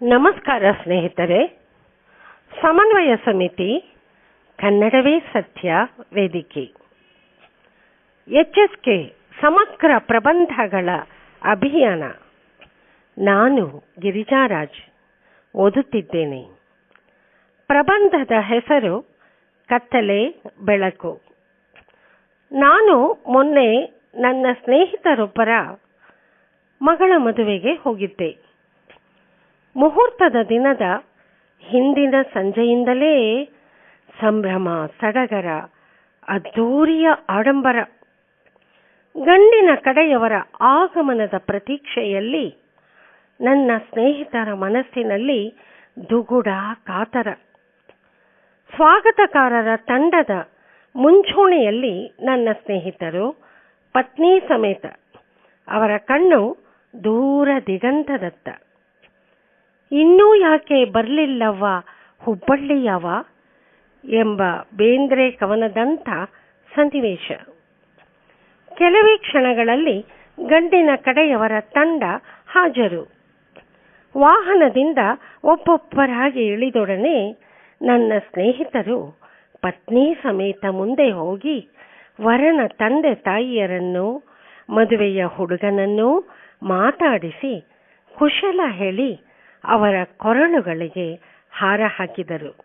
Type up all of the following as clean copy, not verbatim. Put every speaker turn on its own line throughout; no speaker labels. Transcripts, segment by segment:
ನಮಸ್ಕಾರ ಸ್ನೇಹಿತರೆ. ಸಮನ್ವಯ ಸಮಿತಿ ಕನ್ನಡವೇ ಸತ್ಯ ವೇದಿಕೆ HSK ಸಮಗ್ರ ಪ್ರಬಂಧಗಳ ಅಭಿಯಾನ. ನಾನು ಗಿರಿಜಾರಾಜ್ ಓದುತ್ತಿದ್ದೇನೆ. ಪ್ರಬಂಧದ ಹೆಸರು ಕತ್ತಲೆ ಬೆಳಕು. ನಾನು ಮೊನ್ನೆ ನನ್ನ ಸ್ನೇಹಿತರೊಬ್ಬರ ಮಗಳ ಮದುವೆಗೆ ಹೋಗಿದ್ದೆ. ಮುಹೂರ್ತದ ದಿನದ ಹಿಂದಿನ ಸಂಜೆಯಿಂದಲೇ ಸಂಭ್ರಮ, ಸಡಗರ, ಅದ್ದೂರಿಯ ಆಡಂಬರ. ಗಂಡಿನ ಕಡೆಯವರ ಆಗಮನದ ಪ್ರತೀಕ್ಷೆಯಲ್ಲಿ ನನ್ನ ಸ್ನೇಹಿತರ ಮನಸ್ಸಿನಲ್ಲಿ ದುಗುಡ, ಕಾತರ. ಸ್ವಾಗತಕಾರರ ತಂಡದ ಮುಂಚೂಣಿಯಲ್ಲಿ ನನ್ನ ಸ್ನೇಹಿತರು, ಪತ್ನಿ ಸಮೇತ. ಅವರ ಕಣ್ಣು ದೂರ ದಿಗಂತದತ್ತ. ಇನ್ನೂ ಯಾಕೆ ಬರಲಿಲ್ಲವ್ವ ಹುಬ್ಬಳ್ಳಿಯವ ಎಂಬ ಬೇಂದ್ರೆ ಕವನದಂಥ ಸನ್ನಿವೇಶ. ಕೆಲವೇ ಕ್ಷಣಗಳಲ್ಲಿ ಗಂಡಿನ ಕಡೆಯವರ ತಂಡ ಹಾಜರು. ವಾಹನದಿಂದ ಒಬ್ಬೊಬ್ಬರಾಗಿ ಇಳಿದೊಡನೆ ನನ್ನ ಸ್ನೇಹಿತರು ಪತ್ನಿ ಸಮೇತ ಮುಂದೆ ಹೋಗಿ ವರನ ತಂದೆ ತಾಯಿಯರನ್ನು, ಮದುವೆಯ ಹುಡುಗನನ್ನು ಮಾತಾಡಿಸಿ ಕುಶಲ ಹೇಳಿ ಅವರ ಕೊರಳುಗಳಿಗೆ ಹಾರ ಹಾಕಿದರು.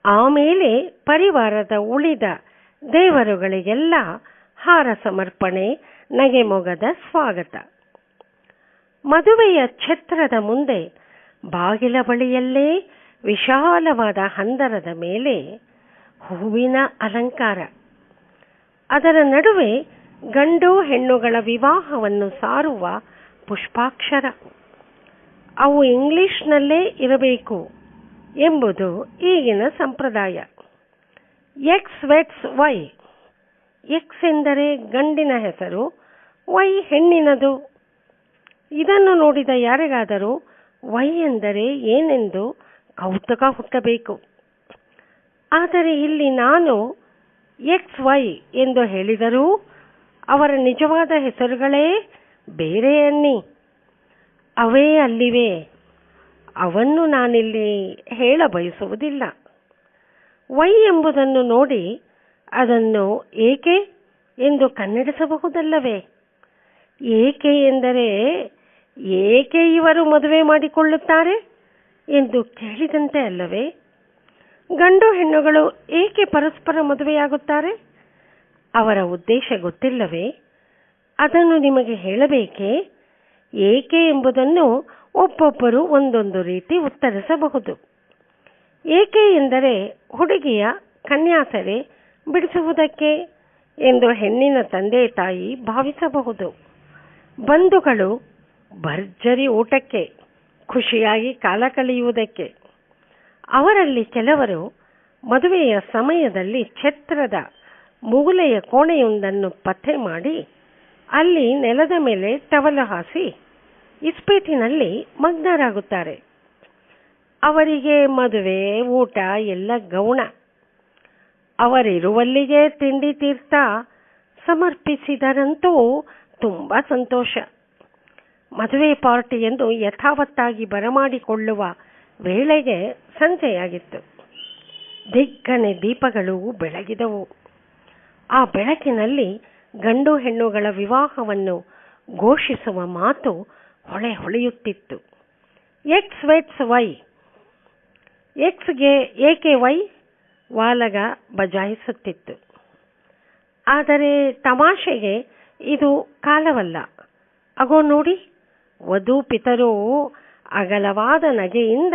ಆಮೇಲೆ ಪರಿವಾರದ ಉಳಿದ ದೇವರುಗಳಿಗೆಲ್ಲ ಹಾರ ಸಮರ್ಪಣೆ, ನಗೆಮೊಗದ ಸ್ವಾಗತ. ಮದುವೆಯ ಛತ್ರದ ಮುಂದೆ ಬಾಗಿಲ ಬಳಿಯಲ್ಲೇ ವಿಶಾಲವಾದ ಹಂದರದ ಮೇಲೆ ಹೂವಿನ ಅಲಂಕಾರ. ಅದರ ನಡುವೆ ಗಂಡು ಹೆಣ್ಣುಗಳ ವಿವಾಹವನ್ನು ಸಾರುವ ಪುಷ್ಪಾಕ್ಷರ. ಅವು ಇಂಗ್ಲಿಷ್ನಲ್ಲೇ ಇರಬೇಕು ಎಂಬುದು ಈಗಿನ ಸಂಪ್ರದಾಯ. X weds Y. ಎಕ್ಸ್ ಎಂದರೆ ಗಂಡಿನ ಹೆಸರು, ವೈ ಹೆಣ್ಣಿನದು. ಇದನ್ನು ನೋಡಿದ ಯಾರಿಗಾದರೂ ವೈ ಎಂದರೆ ಏನೆಂದು ಕೌತುಕ ಹುಟ್ಟಬೇಕು. ಆದರೆ ಇಲ್ಲಿ ನಾನು ಎಕ್ಸ್ ವೈ ಎಂದು ಹೇಳಿದರೂ ಅವರ ನಿಜವಾದ ಹೆಸರುಗಳೇ ಬೇರೆ ಅನ್ನಿ. ಅವೇ ಅಲ್ಲಿವೆ. ಅವನ್ನು ನಾನಿಲ್ಲಿ ಹೇಳ ಬಯಸುವುದಿಲ್ಲ. ವೈ ಎಂಬುದನ್ನು ನೋಡಿ ಅದನ್ನು ಏಕೆ ಎಂದು ಕನ್ನಡಿಸಬಹುದಲ್ಲವೇ? ಏಕೆ ಎಂದರೆ ಏಕೆ ಇವರು ಮದುವೆ ಮಾಡಿಕೊಳ್ಳುತ್ತಾರೆ ಎಂದು ಕೇಳಿದಂತೆ ಅಲ್ಲವೇ? ಗಂಡು ಹೆಣ್ಣುಗಳು ಏಕೆ ಪರಸ್ಪರ ಮದುವೆಯಾಗುತ್ತಾರೆ? ಅವರ ಉದ್ದೇಶ ಗೊತ್ತಿಲ್ಲವೇ? ಅದನ್ನು ನಿಮಗೆ ಹೇಳಬೇಕೇ? ಏಕೆ ಎಂಬುದನ್ನು ಒಬ್ಬೊಬ್ಬರು ಒಂದೊಂದು ರೀತಿ ಉತ್ತರಿಸಬಹುದು. ಏಕೆ ಎಂದರೆ ಹುಡುಗಿಯ ಕನ್ಯಾಸರೆ ಬಿಡಿಸುವುದಕ್ಕೆ ಎಂದು ಹೆಣ್ಣಿನ ತಂದೆ ತಾಯಿ ಭಾವಿಸಬಹುದು. ಬಂಧುಗಳು ಭರ್ಜರಿ ಊಟಕ್ಕೆ, ಖುಷಿಯಾಗಿ ಕಾಲ ಕಳೆಯುವುದಕ್ಕೆ. ಅವರಲ್ಲಿ ಕೆಲವರು ಮದುವೆಯ ಸಮಯದಲ್ಲಿ ಛತ್ರದ ಮೂಲೆಯ ಕೋಣೆಯೊಂದನ್ನು ಪತ್ತೆ ಮಾಡಿ ಅಲ್ಲಿ ನೆಲದ ಮೇಲೆ ಟವಲು ಹಾಸಿ ಇಸ್ಪೀಟಿನಲ್ಲಿ ಮಗ್ನರಾಗುತ್ತಾರೆ. ಅವರಿಗೆ ಮದುವೆ, ಊಟ ಎಲ್ಲ ಗೌಣ. ಅವರಿರುವಲ್ಲಿಗೆ ತಿಂಡಿ ತೀರ್ಥ ಸಮರ್ಪಿಸಿದರಂತೂ ತುಂಬ ಸಂತೋಷ. ಮದುವೆ ಪಾರ್ಟಿ ಎಂದು ಯಥಾವತ್ತಾಗಿ ಬರಮಾಡಿಕೊಳ್ಳುವ ವೇಳೆಗೆ ಸಂಜೆಯಾಗಿತ್ತು. ದಿಗ್ಗನೆ ದೀಪಗಳು ಬೆಳಗಿದವು. ಆ ಬೆಳಕಿನಲ್ಲಿ ಗಂಡು ಹೆಣ್ಣುಗಳ ವಿವಾಹವನ್ನು ಘೋಷಿಸುವ ಮಾತು ಹೊಳೆಯುತ್ತಿತ್ತು. X weds Y. ಎಕ್ಸ್ಗೆ ಏಕೆ ವೈ ವಾಲಗ ಬಜಾಯಿಸುತ್ತಿತ್ತು. ಆದರೆ ತಮಾಷೆಗೆ ಇದು ಕಾಲವಲ್ಲ. ಅಗೋ ನೋಡಿ, ವಧು ಪಿತರು ಅಗಲವಾದ ನಗೆಯಿಂದ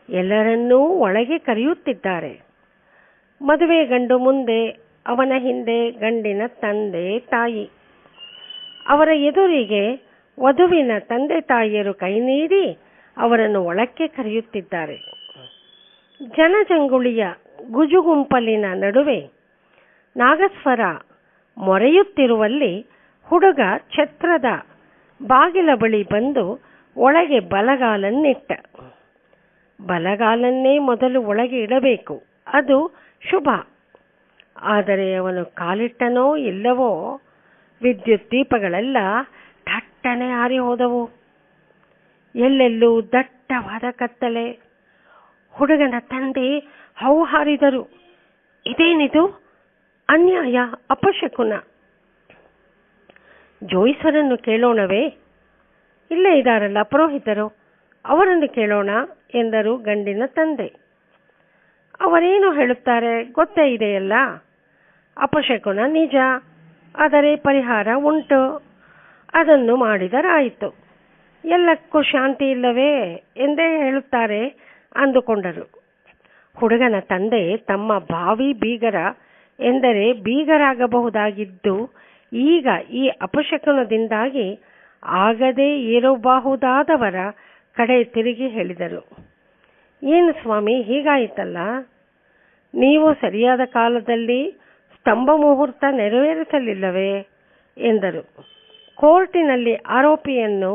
ಎಲ್ಲರನ್ನೂ ಒಳಗೆ ಕರೆಯುತ್ತಿದ್ದಾರೆ. ಮದುವೆ ಗಂಡು ಮುಂದೆ, ಅವನ ಹಿಂದೆ ಗಂಡಿನ ತಂದೆ ತಾಯಿ. ಅವರ ಎದುರಿಗೆ ವಧುವಿನ ತಂದೆ ತಾಯಿಯರು ಕೈ ನೀಡಿ ಅವರನ್ನು ಒಳಕ್ಕೆ ಕರೆಯುತ್ತಿದ್ದಾರೆ. ಜನಜಂಗುಳಿಯ ಗುಜುಗುಂಪಲಿನ ನಡುವೆ ನಾಗಸ್ವರ ಮೊರೆಯುತ್ತಿರುವಲ್ಲಿ ಹುಡುಗ ಛತ್ರದ ಬಾಗಿಲ ಬಳಿ ಬಂದು ಒಳಗೆ ಬಲಗಾಲನ್ನಿಟ್ಟ. ಬಲಗಾಲನ್ನೇ ಮೊದಲು ಒಳಗೆ ಇಡಬೇಕು, ಅದು ಶುಭ. ಆದರೆ ಅವನು ಕಾಲಿಟ್ಟನೋ ಇಲ್ಲವೋ ವಿದ್ಯುತ್ ದೀಪಗಳೆಲ್ಲ ಥಟ್ಟನೆ ಹಾರಿ ಹೋದವು. ಎಲ್ಲೆಲ್ಲೂ ದಟ್ಟ ದಟ್ಟವಾದ ಕತ್ತಲೆ. ಹುಡುಗನ ತಂದೆ ಹೌಹಾರಿದರು. ಇದೇನಿದು? ಅನ್ಯಾಯ, ಅಪಶಕುನ. ಜೋಯಿಸರನ್ನು ಕೇಳೋಣವೇ? ಇಲ್ಲೇ ಇದ್ದಾರಲ್ಲ ಪುರೋಹಿತರು, ಅವರನ್ನು ಕೇಳೋಣ ಎಂದರು ಗಂಡಿನ ತಂದೆ. ಅವರೇನು ಹೇಳುತ್ತಾರೆ ಗೊತ್ತೇ ಇದೆಯಲ್ಲ. ಅಪಶಕುನ ನಿಜ, ಆದರೆ ಪರಿಹಾರ ಉಂಟು. ಅದನ್ನು ಮಾಡಿದರಾಯಿತು. ಎಲ್ಲಕ್ಕೂ ಶಾಂತಿ ಇಲ್ಲವೇ ಎಂದೇ ಹೇಳುತ್ತಾರೆ ಅಂದುಕೊಂಡರು. ಹುಡುಗನ ತಂದೆ ತಮ್ಮ ಭಾವಿ ಬೀಗರ ಎಂದರೆ ಬೀಗರಾಗಬಹುದಾಗಿದ್ದು ಈಗ ಈ ಅಪಶಕುನದಿಂದಾಗಿ ಆಗದೇ ಇರಬಹುದಾದವರ ಕಡೆ ತಿರುಗಿ ಹೇಳಿದರು. ಏನು ಸ್ವಾಮಿ, ಹೀಗಾಯಿತಲ್ಲ? ನೀವು ಸರಿಯಾದ ಕಾಲದಲ್ಲಿ ಸ್ತಂಭ ಮುಹೂರ್ತ ನೆರವೇರಿಸಲಿಲ್ಲವೇ ಎಂದರು. ಕೋರ್ಟಿನಲ್ಲಿ ಆರೋಪಿಯನ್ನು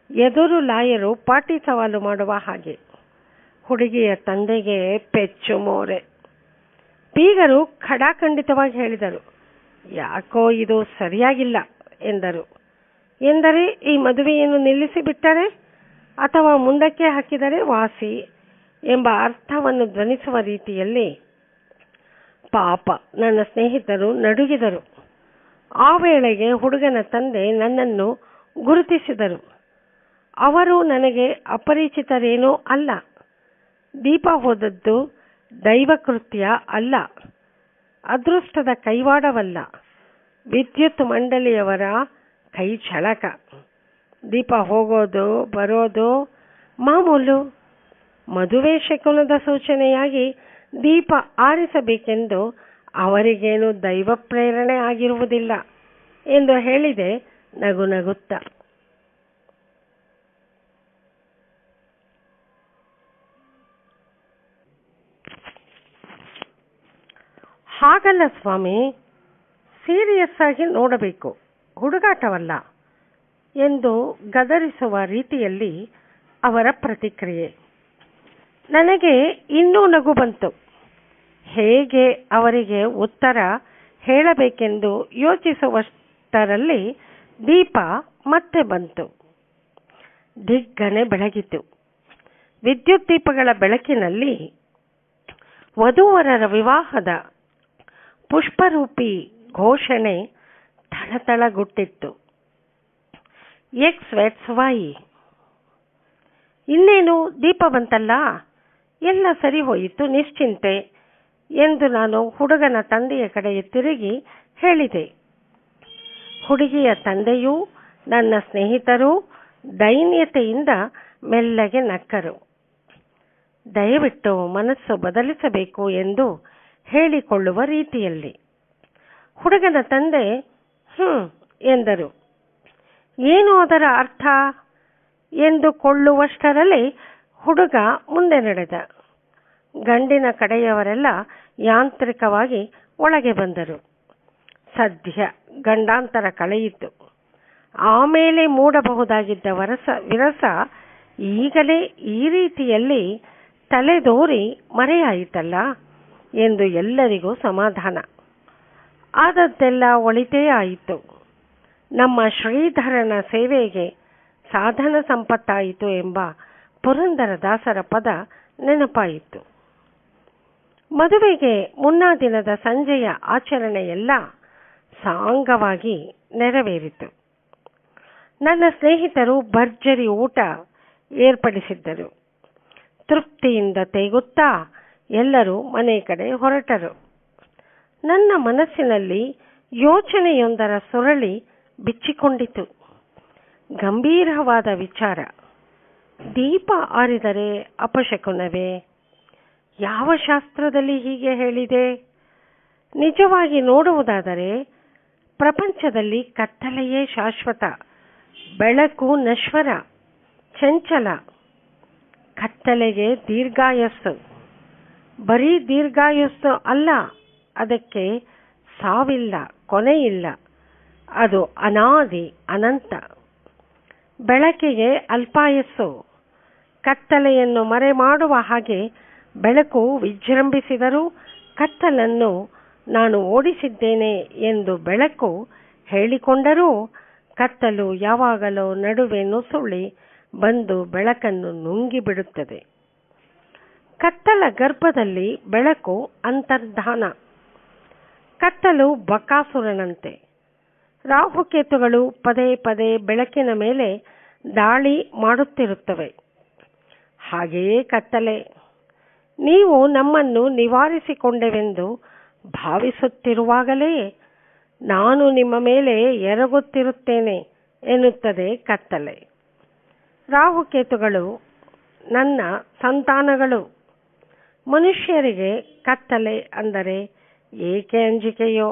ಎದುರು ಲಾಯರು ಪಾಟಿ ಸವಾಲು ಮಾಡುವ ಹಾಗೆ. ಹುಡುಗಿಯ ತಂದೆಗೆ ಪೆಚ್ಚು ಮೋರೆ. ಬೀಗರು ಖಡಾಖಂಡಿತವಾಗಿ ಹೇಳಿದರು. ಯಾಕೋ ಇದು ಸರಿಯಾಗಿಲ್ಲ ಎಂದರು. ಎಂದರೆ ಈ ಮದುವೆಯನ್ನು ನಿಲ್ಲಿಸಿಬಿಟ್ಟರೆ ಅಥವಾ ಮುಂದಕ್ಕೆ ಹಾಕಿದರೆ ವಾಸಿ ಎಂಬ ಅರ್ಥವನ್ನು ಧ್ವನಿಸುವ ರೀತಿಯಲ್ಲಿ. ಪಾಪ, ನನ್ನ ಸ್ನೇಹಿತರು ನಡುಗಿದರು. ಆ ವೇಳೆಗೆ ಹುಡುಗನ ತಂದೆ ನನ್ನನ್ನು ಗುರುತಿಸಿದರು. ಅವರು ನನಗೆ ಅಪರಿಚಿತರೇನೂ ಅಲ್ಲ. ದೀಪ ಹೋದದ್ದು ದೈವಕೃತ್ಯ ಅಲ್ಲ, ಅದೃಷ್ಟದ ಕೈವಾಡವಲ್ಲ, ವಿದ್ಯುತ್ ಮಂಡಳಿಯವರ ಕೈ ಛಳಕ. ದೀಪ ಹೋಗೋದು ಬರೋದು ಮಾಮೂಲು. ಮದುವೆ ಶಕುನದ ಸೂಚನೆಯಾಗಿ ದೀಪ ಆರಿಸಬೇಕೆಂದು ಅವರಿಗೇನು ದೈವ ಪ್ರೇರಣೆ ಆಗಿರುವುದಿಲ್ಲ ಎಂದು ಹೇಳಿದೆ ನಗು ನಗುತ್ತ. ಹಾಗಲ್ಲ ಸ್ವಾಮಿ, ಸೀರಿಯಸ್ ಆಗಿ ನೋಡಬೇಕು, ಹುಡುಗಾಟವಲ್ಲ ಎಂದು ಗದರಿಸುವ ರೀತಿಯಲ್ಲಿ ಅವರ ಪ್ರತಿಕ್ರಿಯೆ. ನನಗೆ ಇನ್ನೂ ನಗು ಬಂತು. ಹೇಗೆ ಅವರಿಗೆ ಉತ್ತರ ಹೇಳಬೇಕೆಂದು ಯೋಚಿಸುವಷ್ಟರಲ್ಲಿ ದೀಪ ಮತ್ತೆ ಬಂತು. ದಿಗ್ಗನೆ ಬೆಳಗಿತು. ವಿದ್ಯುತ್ ದೀಪಗಳ ಬೆಳಕಿನಲ್ಲಿ ವಧೂವರರ ವಿವಾಹದ ಪುಷ್ಪರೂಪಿ ಘೋಷಣೆ ಥಳಥಳಗುಟ್ಟಿತ್ತು. XY. ಇನ್ನೇನು, ದೀಪ ಬಂತಲ್ಲ, ಎಲ್ಲ ಸರಿ ಹೋಯಿತು, ನಿಶ್ಚಿಂತೆ ಎಂದು ನಾನು ಹುಡುಗನ ತಂದೆಯ ಕಡೆಗೆ ತಿರುಗಿ ಹೇಳಿದೆ. ಹುಡುಗಿಯ ತಂದೆಯೂ ನನ್ನ ಸ್ನೇಹಿತರೂ ದೈನ್ಯತೆಯಿಂದ ಮೆಲ್ಲಗೆ ನಕ್ಕರು. ದಯವಿಟ್ಟು ಮನಸ್ಸು ಬದಲಿಸಬೇಕು ಎಂದು ಹೇಳಿಕೊಳ್ಳುವ ರೀತಿಯಲ್ಲಿ. ಹುಡುಗನ ತಂದೆ ಎಂದರು. ಏನು ಅದರ ಅರ್ಥ ಎಂದುಕೊಳ್ಳುವಷ್ಟರಲ್ಲಿ ಹುಡುಗ ಮುಂದೆ ನಡೆದ. ಗಂಡಿನ ಕಡೆಯವರೆಲ್ಲ ಯಾಂತ್ರಿಕವಾಗಿ ಒಳಗೆ ಬಂದರು. ಸದ್ಯ ಗಂಡಾಂತರ ಕಳೆಯಿತು. ಆಮೇಲೆ ಮೂಡಬಹುದಾಗಿದ್ದ ವಿರಸ ಈಗಲೇ ಈ ರೀತಿಯಲ್ಲಿ ತಲೆದೋರಿ ಮರೆಯಾಯಿತಲ್ಲ ಎಂದು ಎಲ್ಲರಿಗೂ ಸಮಾಧಾನ. ಆದದ್ದೆಲ್ಲ ಒಳಿತೇ ಆಯಿತು. ನಮ್ಮ ಶ್ರೀಧರನ ಸೇವೆಗೆ ಸಾಧನ ಸಂಪತ್ತಾಯಿತು ಎಂಬ ಪುರಂದರದಾಸರ ಪದ ನೆನಪಾಯಿತು. ಮದುವೆಗೆ ಮುನ್ನಾ ದಿನದ ಸಂಜೆಯ ಆಚರಣೆಯೆಲ್ಲ ಸಾಂಗವಾಗಿ ನೆರವೇರಿತು. ನನ್ನ ಸ್ನೇಹಿತರು ಭರ್ಜರಿ ಊಟ ಏರ್ಪಡಿಸಿದ್ದರು. ತೃಪ್ತಿಯಿಂದ ತೇಗುತ್ತಾ ಎಲ್ಲರೂ ಮನೆ ಕಡೆ ಹೊರಟರು. ನನ್ನ ಮನಸ್ಸಿನಲ್ಲಿ ಯೋಚನೆಯೊಂದರ ಸುರಳಿ ಬಿಚ್ಚಿಕೊಂಡಿತು. ಗಂಭೀರವಾದ ವಿಚಾರ. ದೀಪ ಆರಿದರೆ ಅಪಶಕುನವೇ? ಯಾವ ಶಾಸ್ತ್ರದಲ್ಲಿ ಹೀಗೆ ಹೇಳಿದೆ? ನಿಜವಾಗಿ ನೋಡುವುದಾದರೆ ಪ್ರಪಂಚದಲ್ಲಿ ಕತ್ತಲೆಯೇ ಶಾಶ್ವತ, ಬೆಳಕು ನಶ್ವರ, ಚಂಚಲ. ಕತ್ತಲೆಗೆ ದೀರ್ಘಾಯಸ್ಸು. ಬರೀ ದೀರ್ಘಾಯಸ್ಸು ಅಲ್ಲ, ಅದಕ್ಕೆ ಸಾವಿಲ್ಲ, ಕೊನೆಯಿಲ್ಲ. ಅದು ಅನಾದಿ, ಅನಂತ. ಬೆಳಕಿಗೆ ಅಲ್ಪಾಯಸ್ಸು. ಕತ್ತಲೆಯನ್ನು ಮರೆ ಮಾಡುವ ಹಾಗೆ ಬೆಳಕು ವಿಜೃಂಭಿಸಿದರೂ ಕತ್ತಲನ್ನು ನಾನು ಓಡಿಸಿದ್ದೇನೆ ಎಂದು ಬೆಳಕು ಹೇಳಿಕೊಂಡರೂ ಕತ್ತಲು ಯಾವಾಗಲೂ ನಡುವೆ ನುಸುಳಿ ಬಂದು ಬೆಳಕನ್ನು ನುಂಗಿಬಿಡುತ್ತದೆ. ಕತ್ತಲ ಗರ್ಭದಲ್ಲಿ ಬೆಳಕು ಅಂತರ್ಧಾನ. ಕತ್ತಲು ಬಕಾಸುರನಂತೆ. ರಾಹುಕೇತುಗಳು ಪದೇ ಪದೇ ಬೆಳಕಿನ ಮೇಲೆ ದಾಳಿ ಮಾಡುತ್ತಿರುತ್ತವೆ. ಹಾಗೆಯೇ ಕತ್ತಲೆ. ನೀವು ನಮ್ಮನ್ನು ನಿವಾರಿಸಿಕೊಂಡೆವೆಂದು ಭಾವಿಸುತ್ತಿರುವಾಗಲೇ ನಾನು ನಿಮ್ಮ ಮೇಲೆ ಎರಗುತ್ತಿರುತ್ತೇನೆ ಎನ್ನುತ್ತದೆ ಕತ್ತಲೆ. ರಾಹುಕೇತುಗಳು ನನ್ನ ಸಂತಾನಗಳು. ಮನುಷ್ಯರಿಗೆ ಕತ್ತಲೆ ಅಂದರೆ ಏಕೆ ಅಂಜಿಕೆಯೋ,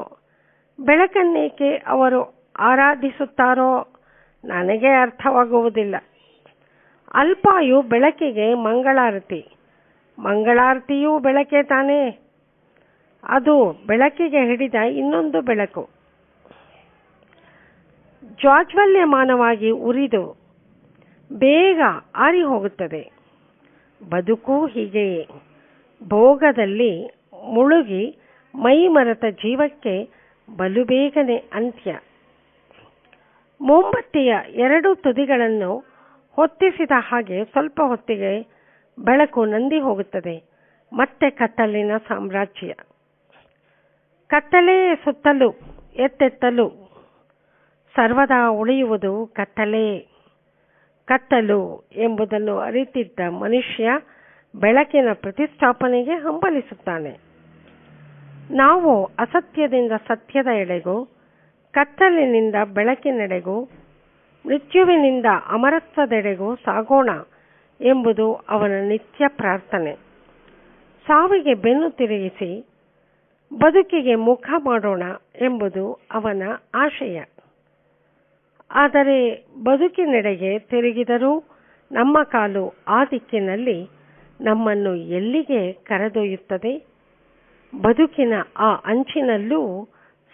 ಬೆಳಕನ್ನೇಕೆ ಅವರು ಆರಾಧಿಸುತ್ತಾರೋ ನನಗೆ ಅರ್ಥವಾಗುವುದಿಲ್ಲ. ಅಲ್ಪಾಯು ಬೆಳಕಿಗೆ ಮಂಗಳಾರತಿ. ಮಂಗಳಾರತಿಯೂ ಬೆಳಕೇ ತಾನೇ. ಅದು ಬೆಳಕಿಗೆ ಹಿಡಿದ ಇನ್ನೊಂದು ಬೆಳಕು. ಜ್ವಾಜ್ವಲ್ಯಮಾನವಾಗಿ ಉರಿದು ಬೇಗ ಆರಿ ಹೋಗುತ್ತದೆ. ಬದುಕು ಹೀಗೆಯೇ ಭೋಗದಲ್ಲಿ ಮುಳುಗಿ ಮೈ ಮರೆತ ಜೀವಕ್ಕೆ ಬಲು ಬೇಗನೆ ಅಂತ್ಯ. ಮೊಂಬತ್ತಿಯ ಎರಡು ತುದಿಗಳನ್ನು ಹೊತ್ತಿಸಿದ ಹಾಗೆ ಸ್ವಲ್ಪ ಹೊತ್ತಿಗೆ ಬೆಳಕು ನಂದಿ ಹೋಗುತ್ತದೆ. ಮತ್ತೆ ಕತ್ತಲಿನ ಸಾಮ್ರಾಜ್ಯ. ಕತ್ತಲೆಯೇ ಸುತ್ತಲೂ ಎತ್ತೆತ್ತಲು ಸರ್ವದಾ ಉಳಿಯುವುದು ಕತ್ತಲೆ. ಕತ್ತಲು ಎಂಬುದನ್ನು ಅರಿತಿದ್ದ ಮನುಷ್ಯ ಬೆಳಕಿನ ಪ್ರತಿಷ್ಠಾಪನೆಗೆ ಹಂಬಲಿಸುತ್ತಾನೆ. ನಾವು ಅಸತ್ಯದಿಂದ ಸತ್ಯದ ಎಡೆಗೂ, ಕತ್ತಲಿನಿಂದ ಬೆಳಕಿನೆಡೆಗೂ, ಮೃತ್ಯುವಿನಿಂದ ಅಮರತ್ವದೆಡೆಗೂ ಸಾಗೋಣ ಎಂಬುದು ಅವನ ನಿತ್ಯ ಪ್ರಾರ್ಥನೆ. ಸಾವಿಗೆ ಬೆನ್ನು ತಿರುಗಿಸಿ ಬದುಕಿಗೆ ಮುಖ ಮಾಡೋಣ ಎಂಬುದು ಅವನ ಆಶಯ. ಆದರೆ ಬದುಕಿನೆಡೆಗೆ ತಿರುಗಿದರೂ ನಮ್ಮ ಕಾಲು ಆ ದಿಕ್ಕಿನಲ್ಲಿ ನಮ್ಮನ್ನು ಎಲ್ಲಿಗೆ ಕರೆದೊಯ್ಯುತ್ತದೆ? ಬದುಕಿನ ಆ ಅಂಚಿನಲ್ಲೂ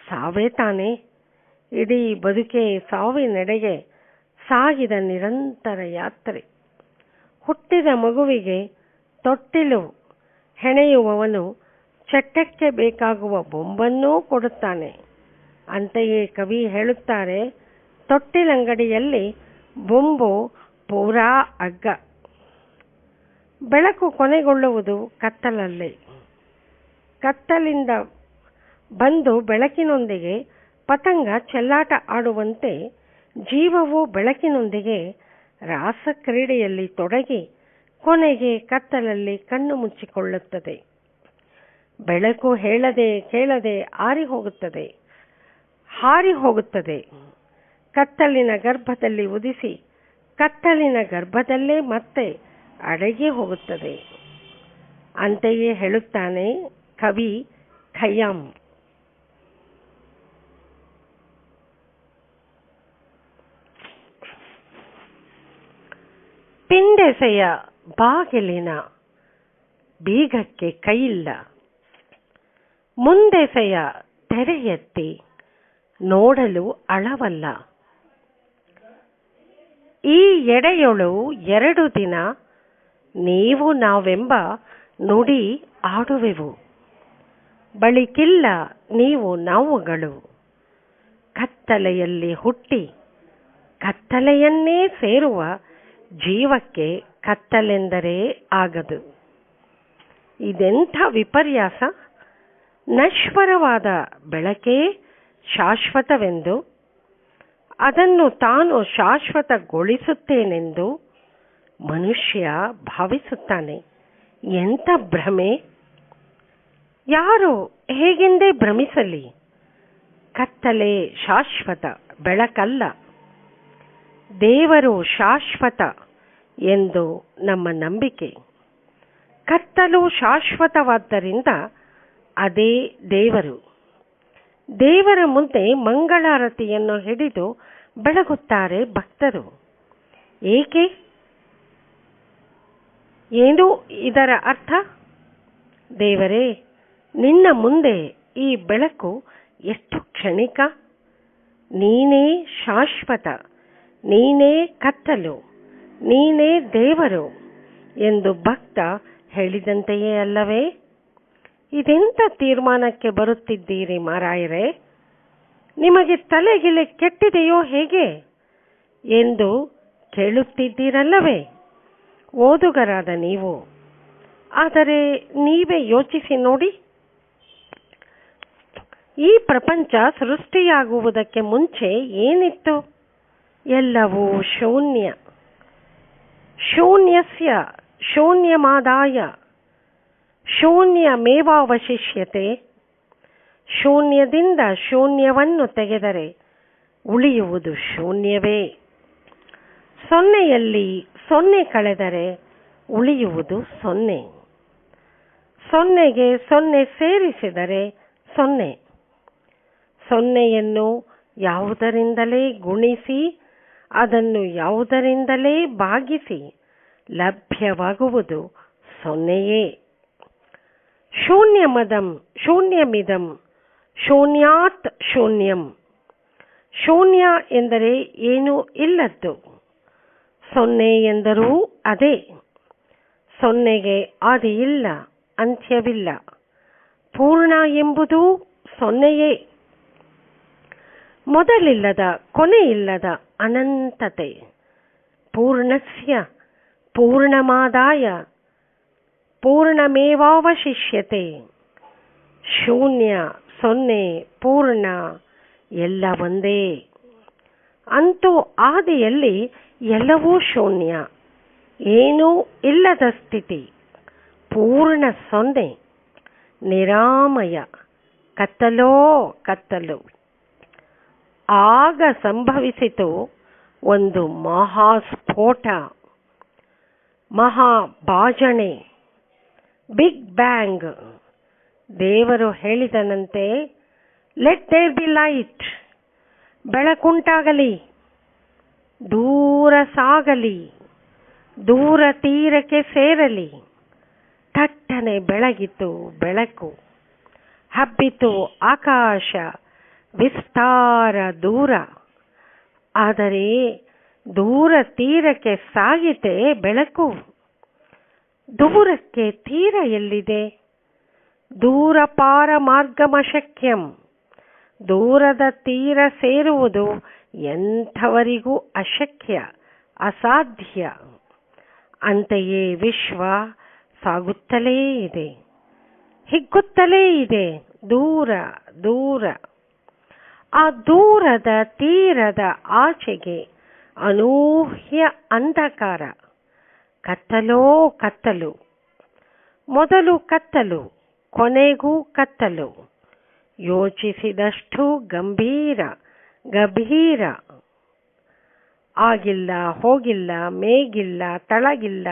ಸಾವೇ ತಾನೆ. ಇಡೀ ಬದುಕೇ ಸಾವಿನೆಡೆಗೆ ಸಾಗಿದ ನಿರಂತರ ಯಾತ್ರೆ. ಹುಟ್ಟಿದ ಮಗುವಿಗೆ ತೊಟ್ಟಿಲು ಹೆಣೆಯುವವನು ಚಟ್ಟಕ್ಕೆ ಬೇಕಾಗುವ ಬೊಂಬನ್ನೂ ಕೊಡುತ್ತಾನೆ. ಅಂತೆಯೇ ಕವಿ ಹೇಳುತ್ತಾರೆ, ತೊಟ್ಟಿಲಂಗಡಿಯಲ್ಲಿ ಬೊಂಬು ಪೂರಾ ಅಗ್ಗ. ಬೆಳಕು ಕೊನೆಗೊಳ್ಳುವುದು ಕತ್ತಲಲ್ಲೇ. ಕತ್ತಲಿಂದ ಬಂದು ಬೆಳಕಿನೊಂದಿಗೆ ಪತಂಗ ಚೆಲ್ಲಾಟ ಆಡುವಂತೆ ಜೀವವು ಬೆಳಕಿನೊಂದಿಗೆ ರಾಸಕ್ರೀಡೆಯಲ್ಲಿ ತೊಡಗಿ ಕೊನೆಗೆ ಕತ್ತಲಲ್ಲಿ ಕಣ್ಣು ಮುಚ್ಚಿಕೊಳ್ಳುತ್ತದೆ. ಬೆಳಕು ಹೇಳದೆ ಕೇಳದೆ ಹಾರಿ ಹೋಗುತ್ತದೆ. ಕತ್ತಲಿನ ಗರ್ಭದಲ್ಲಿ ಉದಿಸಿ ಕತ್ತಲಿನ ಗರ್ಭದಲ್ಲೇ ಮತ್ತೆ ಅಡಗಿ ಹೋಗುತ್ತದೆ. ಅಂತೆಯೇ ಹೇಳುತ್ತಾನೆ ಕವಿ ಖಯ್ಯಾಮ್. ಪಿಂಡೆಸೆಯ ಬಾಗಿಲಿನ ಬೀಗಕ್ಕೆ ಕೈಯಿಲ್ಲ, ಮುಂದೆಸೆಯ ತೆರೆ ಎತ್ತಿ ನೋಡಲು ಅಳವಲ್ಲ. ಈ ಎಡೆಯೊಳು 2 ದಿನ ನೀವು ನಾವೆಂಬ ನುಡಿ ಆಡುವೆವು. ಬಳಿಕಿಲ್ಲ ನೀವು ನಾವುಗಳು. ಕತ್ತಲೆಯಲ್ಲಿ ಹುಟ್ಟಿ ಕತ್ತಲೆಯನ್ನೇ ಸೇರುವ ಜೀವಕ್ಕೆ ಕತ್ತಲೆಂದರೆ ಆಗದು. ಇದೆಂಥ ವಿಪರ್ಯಾಸ! ನಶ್ವರವಾದ ಬೆಳಕೇ ಶಾಶ್ವತವೆಂದು, ಅದನ್ನು ತಾನು ಶಾಶ್ವತಗೊಳಿಸುತ್ತೇನೆಂದು ಮನುಷ್ಯ ಭಾವಿಸುತ್ತಾನೆ. ಎಂಥ ಭ್ರಮೆ! ಯಾರು ಹೇಗೆಂದೇ ಭ್ರಮಿಸಲಿ, ಕತ್ತಲೆ ಶಾಶ್ವತ, ಬೆಳಕಲ್ಲ. ದೇವರು ಶಾಶ್ವತ ಎಂದು ನಮ್ಮ ನಂಬಿಕೆ. ಕತ್ತಲು ಶಾಶ್ವತವಾದ್ದರಿಂದ ಅದೇ ದೇವರು. ದೇವರ ಮುಂದೆ ಮಂಗಳಾರತಿಯನ್ನು ಹಿಡಿದು ಬೆಳಗುತ್ತಾರೆ ಭಕ್ತರು. ಏಕೆ? ಏನು ಇದರ ಅರ್ಥ? ದೇವರೇ, ನಿನ್ನ ಮುಂದೆ ಈ ಬೆಳಕು ಎಷ್ಟು ಕ್ಷಣಿಕ. ನೀನೇ ಶಾಶ್ವತ, ನೀನೇ ಕತ್ತಲು, ನೀನೇ ದೇವರು ಎಂದು ಭಕ್ತ ಹೇಳಿದಂತೆಯೇ ಅಲ್ಲವೇ? ಇದೆಂಥ ತೀರ್ಮಾನಕ್ಕೆ ಬರುತ್ತಿದ್ದೀರಿ ಮಾರಾಯರೇ? ನಿಮಗೆ ತಲೆಗಿಲೆ ಕೆಟ್ಟಿದೆಯೋ ಹೇಗೆ ಎಂದು ಕೇಳುತ್ತಿದ್ದೀರಲ್ಲವೇ ಓದುಗರಾದ ನೀವು? ಆದರೆ ನೀವೇ ಯೋಚಿಸಿ ನೋಡಿ, ಈ ಪ್ರಪಂಚ ಸೃಷ್ಟಿಯಾಗುವುದಕ್ಕೆ ಮುಂಚೆ ಏನಿತ್ತು? ಎಲ್ಲವೂ ಶೂನ್ಯ. ಶೂನ್ಯಸ್ಯ ಶೂನ್ಯಮಾದಾಯ ಶೂನ್ಯಮೇವಾವಶಿಷ್ಯತೆ. ಶೂನ್ಯದಿಂದ ಶೂನ್ಯವನ್ನು ತೆಗೆದರೆ ಉಳಿಯುವುದು ಶೂನ್ಯವೇ. ಸೊನ್ನೆಯಲ್ಲಿ ಸೊನ್ನೆ ಕಳೆದರೆ ಉಳಿಯುವುದು ಸೊನ್ನೆ. ಸೊನ್ನೆಗೆ ಸೊನ್ನೆ ಸೇರಿಸಿದರೆ ಸೊನ್ನೆ. ಸೊನ್ನೆಯನ್ನು ಯಾವುದರಿಂದಲೇ ಗುಣಿಸಿ ಅದನ್ನು ಯಾವುದರಿಂದಲೇ ಭಾಗಿಸಿ ಲಭ್ಯವಾಗುವುದು ಸೊನ್ನೆಯೇ. ಶೂನ್ಯಮಿದಂ ಶೂನ್ಯಾತ್ ಶೂನ್ಯಂ. ಶೂನ್ಯ ಎಂದರೆ ಏನೂ ಇಲ್ಲದ್ದು. ಸೊನ್ನೆ ಎಂದರೂ ಅದೇ. ಸೊನ್ನೆಗೆ ಆದಿಯಿಲ್ಲ, ಅಂತ್ಯವಿಲ್ಲ. ಪೂರ್ಣ ಎಂಬುದು ಸೊನ್ನೆಯೇ. ಮೊದಲಿಲ್ಲದ, ಕೊನೆಯಿಲ್ಲದ ಅನಂತತೆ. ಪೂರ್ಣಸ್ಯ ಪೂರ್ಣಮಾದಾಯ ಪೂರ್ಣಮೇವಾವಶಿಷ್ಯತೆ. ಶೂನ್ಯ, ಸೊನ್ನೆ, ಪೂರ್ಣ ಎಲ್ಲ ಒಂದೇ. ಅಂತೂ ಆದಿಯಲ್ಲಿ ಎಲ್ಲವೂ ಶೂನ್ಯ, ಏನೂ ಇಲ್ಲದ ಸ್ಥಿತಿ. ಪೂರ್ಣ ಸೊನ್ನೆ, ನಿರಾಮಯ, ಕತ್ತಲೋ ಕತ್ತಲು. ಆಗ ಸಂಭವಿಸಿತು ಒಂದು ಮಹಾಸ್ಫೋಟ, ಮಹಾಭಾಜಣೆ, ಬಿಗ್ ಬ್ಯಾಂಗ್. ದೇವರು ಹೇಳಿದನಂತೆ, ಲೆಟ್ ದೇರ್ ಬಿ ಲೈಟ್. ಬೆಳಕುಂಟಾಗಲಿ, ದೂರ ಸಾಗಲಿ, ದೂರ ತೀರಕ್ಕೆ ಸೇರಲಿ. ಥಟ್ಟನೆ ಬೆಳಗಿತು ಬೆಳಕು. ಹಬ್ಬಿತು ಆಕಾಶ, ವಿಸ್ತಾರ ದೂರ. ಆದರೆ ದೂರ ತೀರಕ್ಕೆ ಸಾಗಿತೆ ಬೆಳಕು. ದೂರಕ್ಕೆ ತೀರ ಎಲ್ಲಿದೆ? ದೂರ ಪಾರ ಮಾರ್ಗಮಶಕ್ಯಂ. ದೂರದ ತೀರ ಸೇರುವುದು ಎಂಥವರಿಗೂ ಅಶಕ್ಯ, ಅಸಾಧ್ಯ. ಅಂತೆಯೇ ವಿಶ್ವ ಸಾಗುತ್ತಲೇ ಇದೆ, ಹಿಗ್ಗುತ್ತಲೇ ಇದೆ, ದೂರ ದೂರ. ಆ ದೂರದ ತೀರದ ಆಚೆಗೆ ಅನೂಹ್ಯ ಅಂಧಕಾರ. ಕತ್ತಲೋ ಕತ್ತಲು. ಮೊದಲು ಕತ್ತಲು, ಕೊನೆಗೂ ಕತ್ತಲು. ಯೋಚಿಸಿದಷ್ಟು ಗಂಭೀರ ಗಂಭೀರ. ಆಗಿಲ್ಲ, ಹೋಗಿಲ್ಲ, ಮೇಗಿಲ್ಲ, ತಳಗಿಲ್ಲ,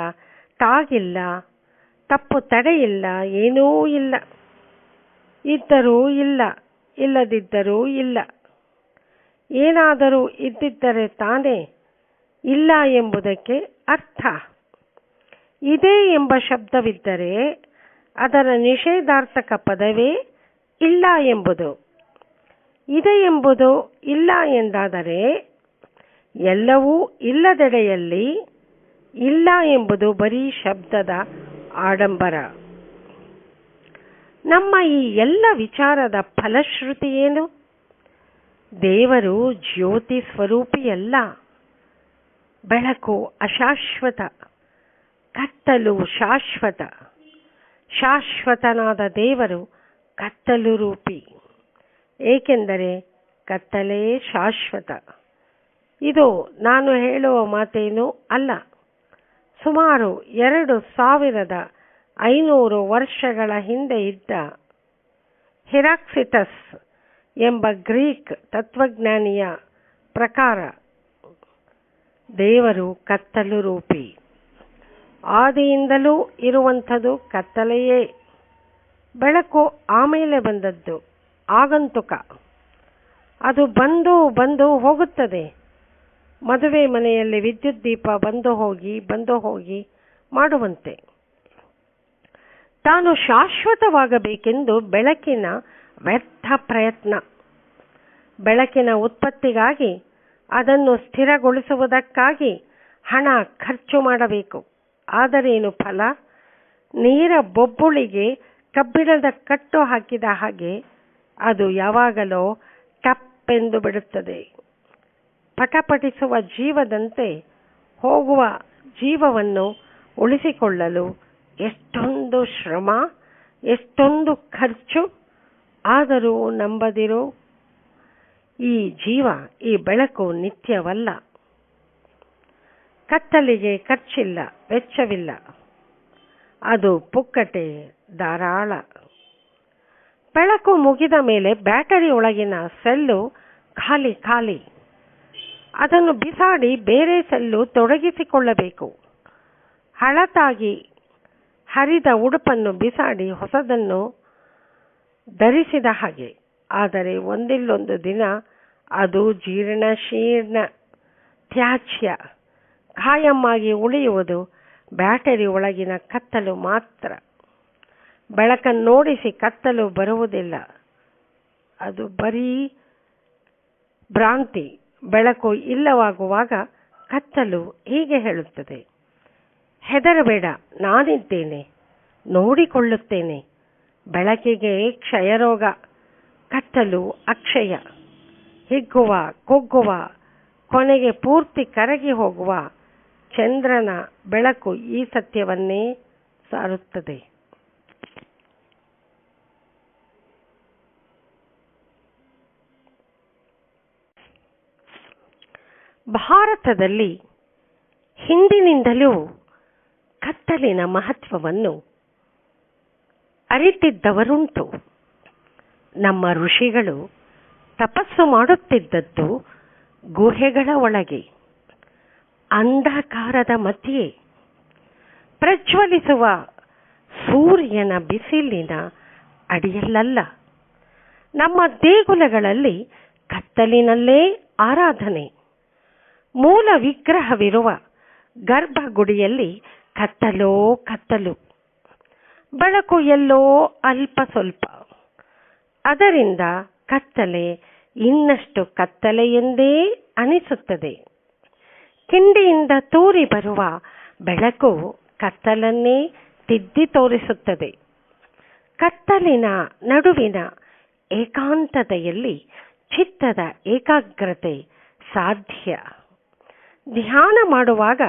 ತಾಗಿಲ್ಲ, ತಪ್ಪು ತಡೆಯಿಲ್ಲ, ಏನೂ ಇಲ್ಲ. ಇದ್ದರೂ ಇಲ್ಲ, ಇಲ್ಲದಿದ್ದರೂ ಇಲ್ಲ. ಏನಾದರೂ ಇದ್ದಿದ್ದರೆ ತಾನೇ ಇಲ್ಲ ಎಂಬುದಕ್ಕೆ ಅರ್ಥ. ಇದೆ ಎಂಬ ಶಬ್ದವಿದ್ದರೆ ಅದರ ನಿಷೇಧಾರ್ಥಕ ಪದವೇ ಇಲ್ಲ ಎಂಬುದು. ಇದೆ ಎಂಬುದು ಇಲ್ಲ ಎಂದಾದರೆ ಎಲ್ಲವೂ ಇಲ್ಲದೆಡೆಯಲ್ಲಿ ಇಲ್ಲ ಎಂಬುದು ಬರೀ ಶಬ್ದದ ಆಡಂಬರ. ನಮ್ಮ ಈ ಎಲ್ಲ ವಿಚಾರದ ಫಲಶ್ರುತಿ ಏನು? ದೇವರು ಜ್ಯೋತಿ ಸ್ವರೂಪಿಯಲ್ಲ. ಬೆಳಕು ಅಶಾಶ್ವತ, ಕತ್ತಲು ಶಾಶ್ವತ. ಶಾಶ್ವತನಾದ ದೇವರು ಕತ್ತಲು ರೂಪಿ, ಏಕೆಂದರೆ ಕತ್ತಲೇ ಶಾಶ್ವತ. ಇದು ನಾನು ಹೇಳುವ ಮಾತೇನೂ ಅಲ್ಲ. ಸುಮಾರು 2500 ವರ್ಷಗಳ ಹಿಂದೆ ಇದ್ದ ಹೆರಾಕ್ಸಿಟಸ್ ಎಂಬ ಗ್ರೀಕ್ ತತ್ವಜ್ಞಾನಿಯ ಪ್ರಕಾರ ದೇವರು ಕತ್ತಲು ರೂಪಿ. ಆದಿಯಿಂದಲೂ ಇರುವಂಥದ್ದು ಕತ್ತಲೆಯೇ. ಬೆಳಕು ಆಮೇಲೆ ಬಂದದ್ದು, ಆಗಂತುಕ. ಅದು ಬಂದು ಬಂದು ಹೋಗುತ್ತದೆ. ಮದುವೆ ಮನೆಯಲ್ಲಿ ವಿದ್ಯುತ್ ದೀಪ ಬಂದು ಹೋಗಿ ಮಾಡುವಂತೆ. ತಾನು ಶಾಶ್ವತವಾಗಬೇಕೆಂದು ಬೆಳಕಿನ ವ್ಯರ್ಥ ಪ್ರಯತ್ನ. ಬೆಳಕಿನ ಉತ್ಪತ್ತಿಗಾಗಿ, ಅದನ್ನು ಸ್ಥಿರಗೊಳಿಸುವುದಕ್ಕಾಗಿ ಹಣ ಖರ್ಚು ಮಾಡಬೇಕು. ಆದರೇನು ಫಲ? ನೀರ ಬೊಬ್ಬುಳಿಗೆ ಕಬ್ಬಿಣದ ಕಟ್ಟು ಹಾಕಿದ ಹಾಗೆ ಅದು ಯಾವಾಗಲೋ ಟಪ್ಪೆಂದು ಬಿಡುತ್ತದೆ. ಪಟಪಟಿಸುವ ಜೀವದಂತೆ ಹೋಗುವ ಜೀವವನ್ನು ಉಳಿಸಿಕೊಳ್ಳಲು ಎಷ್ಟೊಂದು ಶ್ರಮ, ಎಷ್ಟೊಂದು ಖರ್ಚು. ಆದರೂ ನಂಬದಿರು, ಈ ಜೀವ, ಈ ಬೆಳಕು ನಿತ್ಯವಲ್ಲ. ಕತ್ತಲಿಗೆ ಖರ್ಚಿಲ್ಲ, ವೆಚ್ಚವಿಲ್ಲ. ಅದು ಪುಕ್ಕಟೆ, ಧಾರಾಳ. ಬೆಳಕು ಮುಗಿದ ಮೇಲೆ ಬ್ಯಾಟರಿ ಒಳಗಿನ ಸೆಲ್ಲು ಖಾಲಿ ಖಾಲಿ. ಅದನ್ನು ಬಿಸಾಡಿ ಬೇರೆ ಸೆಲ್ಲು ತೊಡಗಿಸಿಕೊಳ್ಳಬೇಕು. ಹಳತಾಗಿ ಹರಿದ ಉಡುಪನ್ನು ಬಿಸಾಡಿ ಹೊಸದನ್ನು ಧರಿಸಿದ ಹಾಗೆ. ಆದರೆ ಒಂದಿಲ್ಲೊಂದು ದಿನ ಅದು ಜೀರ್ಣಶೀರ್ಣ, ತ್ಯಾಜ್ಯ, ಖಾಯಮ್ಮಾಗಿ ಉಳಿಯುವುದು ಬ್ಯಾಟರಿ ಒಳಗಿನ ಕತ್ತಲು ಮಾತ್ರ. ಬೆಳಕನ್ನೋಡಿಸಿ ಕತ್ತಲು ಬರುವುದಿಲ್ಲ. ಅದು ಬರೀ ಭ್ರಾಂತಿ. ಬೆಳಕು ಇಲ್ಲವಾಗುವಾಗ ಕತ್ತಲು ಹೀಗೆ ಹೇಳುತ್ತದೆ, ಹೆದರಬೇಡ, ನಾನಿದ್ದೇನೆ, ನೋಡಿಕೊಳ್ಳುತ್ತೇನೆ. ಬೆಳಕಿಗೆ ಕ್ಷಯರೋಗ, ಕತ್ತಲು ಅಕ್ಷಯ. ಹಿಗ್ಗುವ, ಕುಗ್ಗುವ, ಕೊನೆಗೆ ಪೂರ್ತಿ ಕರಗಿ ಹೋಗುವ ಚಂದ್ರನ ಬೆಳಕು ಈ ಸತ್ಯವನ್ನೇ ಸಾರುತ್ತದೆ. ಭಾರತದಲ್ಲಿ ಹಿಂದಿನಿಂದಲೂ ಕತ್ತಲಿನ ಮಹತ್ವವನ್ನು ಅರಿತಿದ್ದವರುಂಟು. ನಮ್ಮ ಋಷಿಗಳು ತಪಸ್ಸು ಮಾಡುತ್ತಿದ್ದದ್ದು ಗುಹೆಗಳ ಒಳಗೆ, ಅಂಧಕಾರದ ಮಧ್ಯೆ, ಪ್ರಜ್ವಲಿಸುವ ಸೂರ್ಯನ ಬಿಸಿಲಿನ ಅಡಿಯಲ್ಲ. ನಮ್ಮ ದೇಗುಲಗಳಲ್ಲಿ ಕತ್ತಲಿನಲ್ಲೇ ಆರಾಧನೆ. ಮೂಲ ವಿಗ್ರಹವಿರುವ ಗರ್ಭಗುಡಿಯಲ್ಲಿ ಕತ್ತಲೋ ಕತ್ತಲು, ಬೆಳಕು ಎಲ್ಲೋ ಅಲ್ಪ ಸ್ವಲ್ಪ. ಅದರಿಂದ ಕತ್ತಲೆ ಇನ್ನಷ್ಟು ಕತ್ತಲೆ ಎಂದೇ ಅನಿಸುತ್ತದೆ. ಕಿಂಡಿಯಿಂದ ತೂರಿ ಬರುವ ಬೆಳಕು ಕತ್ತಲನ್ನೇ ತಿದ್ದಿ ತೋರಿಸುತ್ತದೆ. ಕತ್ತಲಿನ ನಡುವಿನ ಏಕಾಂತತೆಯಲ್ಲಿ ಚಿತ್ತದ ಏಕಾಗ್ರತೆ ಸಾಧ್ಯ. ಧ್ಯಾನ ಮಾಡುವಾಗ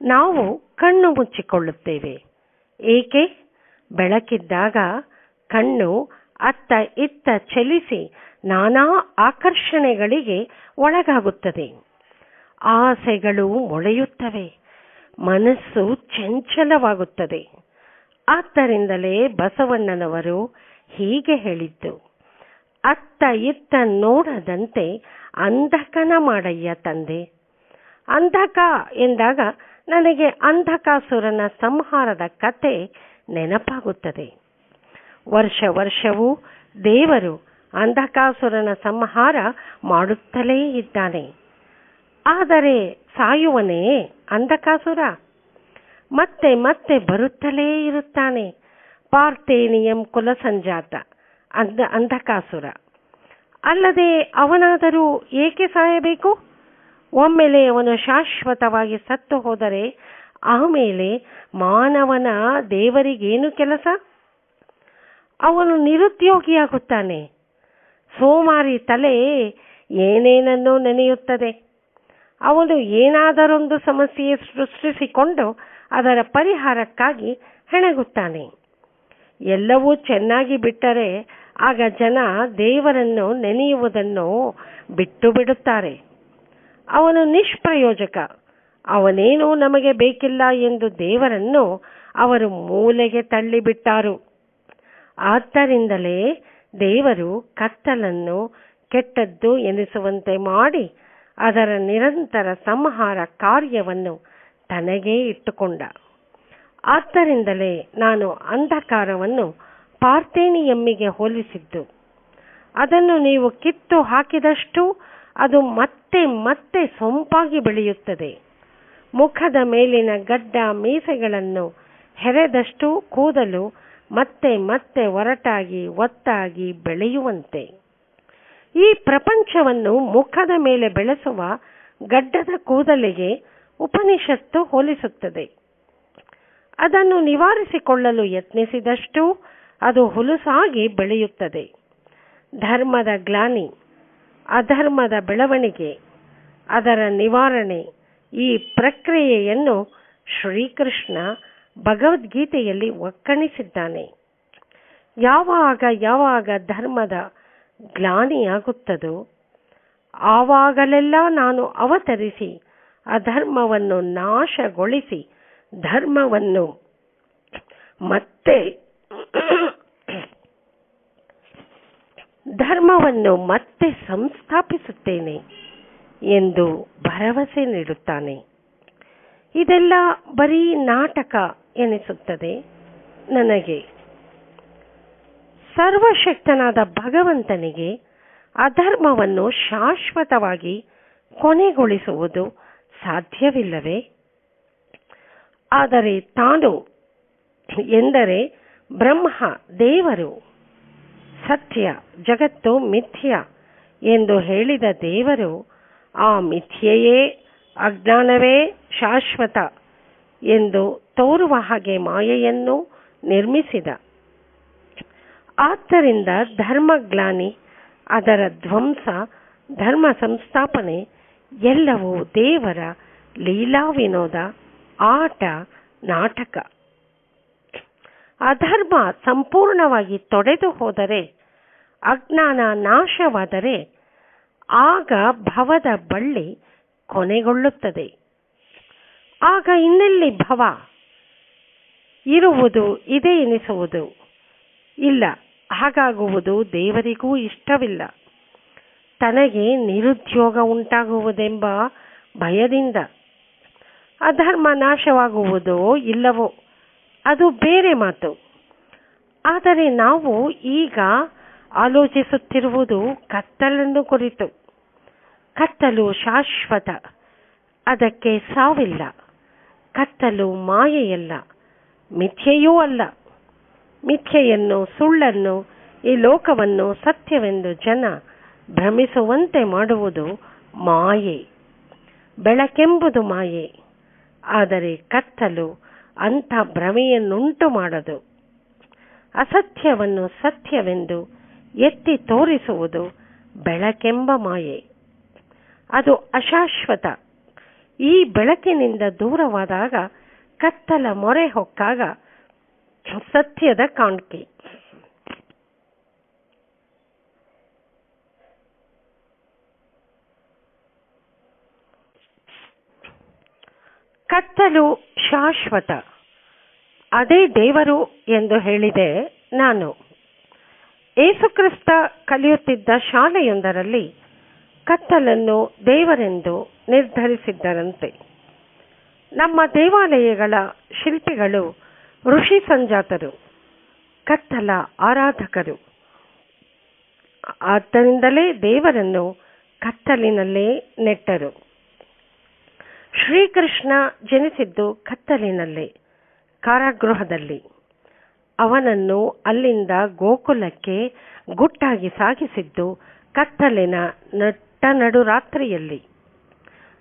ನಾವು ಕಣ್ಣು ಮುಚ್ಚಿಕೊಳ್ಳುತ್ತೇವೆ. ಏಕೆ? ಬೆಳಕಿದ್ದಾಗ ಕಣ್ಣು ಅತ್ತ ಇತ್ತ ಚಲಿಸಿ ನಾನಾ ಆಕರ್ಷಣೆಗಳಿಗೆ ಒಳಗಾಗುತ್ತದೆ. ಆಸೆಗಳು ಮೊಳೆಯುತ್ತವೆ, ಮನಸ್ಸು ಚಂಚಲವಾಗುತ್ತದೆ. ಆದ್ದರಿಂದಲೇ ಬಸವಣ್ಣನವರು ಹೀಗೆ ಹೇಳಿದ್ದು, ಅತ್ತ ಇತ್ತ ನೋಡದಂತೆ ಅಂಧಕನ ಮಾಡಯ್ಯ ತಂದೆ. ಅಂಧಕ ಎಂದಾಗ ನನಗೆ ಅಂಧಕಾಸುರನ ಸಂಹಾರದ ಕತೆ ನೆನಪಾಗುತ್ತದೆ. ವರ್ಷವೂ ದೇವರು ಅಂಧಕಾಸುರನ ಸಂಹಾರ ಮಾಡುತ್ತಲೇ ಇದ್ದಾನೆ. ಆದರೆ ಸಾಯುವನೇ ಅಂಧಕಾಸುರ? ಮತ್ತೆ ಮತ್ತೆ ಬರುತ್ತಲೇ ಇರುತ್ತಾನೆ. ಪಾರ್ಥೇನಿಯಂ ಕುಲ ಸಂಜಾತ ಅಂಧಕಾಸುರ. ಅಲ್ಲದೆ ಅವನಾದರೂ ಏಕೆ ಸಾಯಬೇಕು? ಒಮ್ಮೆಲೆ ಅವನು ಶಾಶ್ವತವಾಗಿ ಸತ್ತು ಹೋದರೆ ಆಮೇಲೆ ಮಾನವನ ದೇವರಿಗೇನು ಕೆಲಸ? ಅವನು ನಿರುದ್ಯೋಗಿಯಾಗುತ್ತಾನೆ. ಸೋಮಾರಿ ತಲೆ ಏನೇನನ್ನೋ ನೆನೆಯುತ್ತದೆ. ಅವನು ಏನಾದರೊಂದು ಸಮಸ್ಯೆ ಸೃಷ್ಟಿಸಿಕೊಂಡು ಅದರ ಪರಿಹಾರಕ್ಕಾಗಿ ಹೆಣಗುತ್ತಾನೆ. ಎಲ್ಲವೂ ಚೆನ್ನಾಗಿ ಬಿಟ್ಟರೆ ಆಗ ಜನ ದೇವರನ್ನು ನೆನೆಯುವುದನ್ನು ಬಿಟ್ಟು ಬಿಡುತ್ತಾರೆ. ಅವನು ನಿಷ್ಪ್ರಯೋಜಕ, ಅವನೇನೂ ನಮಗೆ ಬೇಕಿಲ್ಲ ಎಂದು ದೇವರನ್ನು ಅವರು ಮೂಲೆಗೆ ತಳ್ಳಿಬಿಟ್ಟಾರು. ಆದ್ದರಿಂದಲೇ ದೇವರು ಕತ್ತಲನ್ನು ಕೆಟ್ಟದ್ದು ಎನಿಸುವಂತೆ ಮಾಡಿ ಅದರ ನಿರಂತರ ಸಂಹಾರ ಕಾರ್ಯವನ್ನು ತನಗೇ ಇಟ್ಟುಕೊಂಡ. ಆದ್ದರಿಂದಲೇ ನಾನು ಅಂಧಕಾರವನ್ನು ಪಾರ್ಥೇನಿಯಮ್ಮಿಗೆ ಹೋಲಿಸಿದ್ದು. ಅದನ್ನು ನೀವು ಕಿತ್ತು ಹಾಕಿದಷ್ಟು ಅದು ಮತ್ತೆ ಮತ್ತೆ ಸೊಂಪಾಗಿ ಬೆಳೆಯುತ್ತದೆ. ಮುಖದ ಮೇಲಿನ ಗಡ್ಡ ಮೀಸೆಗಳನ್ನು ಹೆರೆದಷ್ಟು ಕೂದಲು ಮತ್ತೆ ಮತ್ತೆ ಒರಟಾಗಿ ಒತ್ತಾಗಿ ಬೆಳೆಯುವಂತೆ. ಈ ಪ್ರಪಂಚವನ್ನು ಮುಖದ ಮೇಲೆ ಬೆಳೆಸುವ ಗಡ್ಡದ ಕೂದಲಿಗೆ ಉಪನಿಷತ್ತು ಹೋಲಿಸುತ್ತದೆ. ಅದನ್ನು ನಿವಾರಿಸಿಕೊಳ್ಳಲು ಯತ್ನಿಸಿದಷ್ಟು ಅದು ಹುಲುಸಾಗಿ ಬೆಳೆಯುತ್ತದೆ. ಧರ್ಮದ ಗ್ಲಾನಿ, ಅಧರ್ಮದ ಬೆಳವಣಿಗೆ, ಅದರ ನಿವಾರಣೆ ಈ ಪ್ರಕ್ರಿಯೆಯನ್ನು ಶ್ರೀಕೃಷ್ಣ ಭಗವದ್ಗೀತೆಯಲ್ಲಿ ಒಕ್ಕಣಿಸಿದ್ದಾನೆ. ಯಾವಾಗ ಧರ್ಮದ ಗ್ಲಾನಿಯಾಗುತ್ತದೋ ಆವಾಗಲೆಲ್ಲ ನಾನು ಅವತರಿಸಿ ಅಧರ್ಮವನ್ನು ನಾಶಗೊಳಿಸಿ ಧರ್ಮವನ್ನು ಮತ್ತೆ ಸಂಸ್ಥಾಪಿಸುತ್ತೇನೆ ಎಂದು ಭರವಸೆ ನೀಡುತ್ತಾನೆ. ಇದೆಲ್ಲ ಬರೀ ನಾಟಕ ಎನಿಸುತ್ತದೆ ನನಗೆ. ಸರ್ವಶಕ್ತನಾದ ಭಗವಂತನಿಗೆ ಅಧರ್ಮವನ್ನು ಶಾಶ್ವತವಾಗಿ ಕೊನೆಗೊಳಿಸುವುದು ಸಾಧ್ಯವಿಲ್ಲವೇ? ಆದರೆ ತಾನು ಎಂದರೆ ಬ್ರಹ್ಮ, ದೇವರು, ಸತ್ಯ, ಜಗತ್ತು ಮಿಥ್ಯ ಎಂದು ಹೇಳಿದ ದೇವರು ಆ ಮಿಥ್ಯೆಯೇ, ಅಜ್ಞಾನವೇ ಶಾಶ್ವತ ಎಂದು ತೋರುವ ಹಾಗೆ ಮಾಯೆಯನ್ನು ನಿರ್ಮಿಸಿದ. ಆದ್ದರಿಂದ ಧರ್ಮಗ್ಲಾನಿ, ಅದರ ಧ್ವಂಸ, ಧರ್ಮ ಸಂಸ್ಥಾಪನೆ ಎಲ್ಲವೂ ದೇವರ ಲೀಲಾ ವಿನೋದ, ಆಟ, ನಾಟಕ. ಅಧರ್ಮ ಸಂಪೂರ್ಣವಾಗಿ ತೊಡೆದು ಹೋದರೆ, ಅಜ್ಞಾನ ನಾಶವಾದರೆ ಆಗ ಭವದ ಬಳ್ಳಿ ಕೊನೆಗೊಳ್ಳುತ್ತದೆ. ಆಗ ಇನ್ನೆಲ್ಲಿ ಭವ ಇರುವುದು ಇದೆ ಎನಿಸುವುದು ಇಲ್ಲ. ಹಾಗಾಗುವುದು ದೇವರಿಗೂ ಇಷ್ಟವಿಲ್ಲ. ತನಗೆ ನಿರುದ್ಯೋಗ ಉಂಟಾಗುವುದೆಂಬ ಭಯದಿಂದ. ಅಧರ್ಮ ನಾಶವಾಗುವುದೋ ಇಲ್ಲವೋ ಅದು ಬೇರೆ ಮಾತು. ಆದರೆ ನಾವು ಈಗ ಆಲೋಚಿಸುತ್ತಿರುವುದು ಕತ್ತಲನ್ನು ಕುರಿತು. ಕತ್ತಲು ಶಾಶ್ವತ, ಅದಕ್ಕೆ ಸಾವಿಲ್ಲ. ಕತ್ತಲು ಮಾಯೆಯಲ್ಲ, ಮಿಥ್ಯೆಯೂ ಅಲ್ಲ. ಮಿಥ್ಯೆಯನ್ನು, ಸುಳ್ಳನ್ನು, ಈ ಲೋಕವನ್ನು ಸತ್ಯವೆಂದು ಜನ ಭ್ರಮಿಸುವಂತೆ ಮಾಡುವುದು ಮಾಯೆ. ಬೆಳಕೆಂಬುದು ಮಾಯೆ. ಆದರೆ ಕತ್ತಲು ಅಂಥ ಭ್ರಮೆಯನ್ನುಂಟು ಮಾಡದು. ಅಸತ್ಯವನ್ನು ಸತ್ಯವೆಂದು ಎತ್ತಿ ತೋರಿಸುವುದು ಬೆಳಕೆಂಬ ಮಾಯೆ. ಅದು ಅಶಾಶ್ವತ. ಈ ಬೆಳಕಿನಿಂದ ದೂರವಾದಾಗ, ಕತ್ತಲ ಮೊರೆ ಹೊಕ್ಕಾಗ ಸತ್ಯದ ಕಾಣ್ಕೆ. ಕತ್ತಲು ಶಾಶ್ವತ, ಅದೇ ದೇವರು ಎಂದು ಹೇಳಿದೆ ನಾನು. ಯೇಸುಕ್ರಿಸ್ತ ಕಲಿಯುತ್ತಿದ್ದ ಶಾಲೆಯೊಂದರಲ್ಲಿ ಕತ್ತಲನ್ನು ದೇವರೆಂದು ನಿರ್ಧರಿಸಿದ್ದರಂತೆ. ನಮ್ಮ ದೇವಾಲಯಗಳ ಶಿಲ್ಪಿಗಳು ಋಷಿ ಸಂಜಾತರು, ಕತ್ತಲ ಆರಾಧಕರು. ಆದ್ದರಿಂದಲೇ ದೇವರನ್ನು ಕತ್ತಲಿನಲ್ಲೇ ನೆಟ್ಟರು. ಶ್ರೀಕೃಷ್ಣ ಜನಿಸಿದ್ದು ಕತ್ತಲಿನಲ್ಲೇ, ಕಾರಾಗೃಹದಲ್ಲಿ. ಅವನನ್ನು ಅಲ್ಲಿಂದ ಗೋಕುಲಕ್ಕೆ ಗುಟ್ಟಾಗಿ ಸಾಗಿಸಿದ್ದು ಕತ್ತಲಿನ ನಡುರಾತ್ರಿಯಲ್ಲಿ.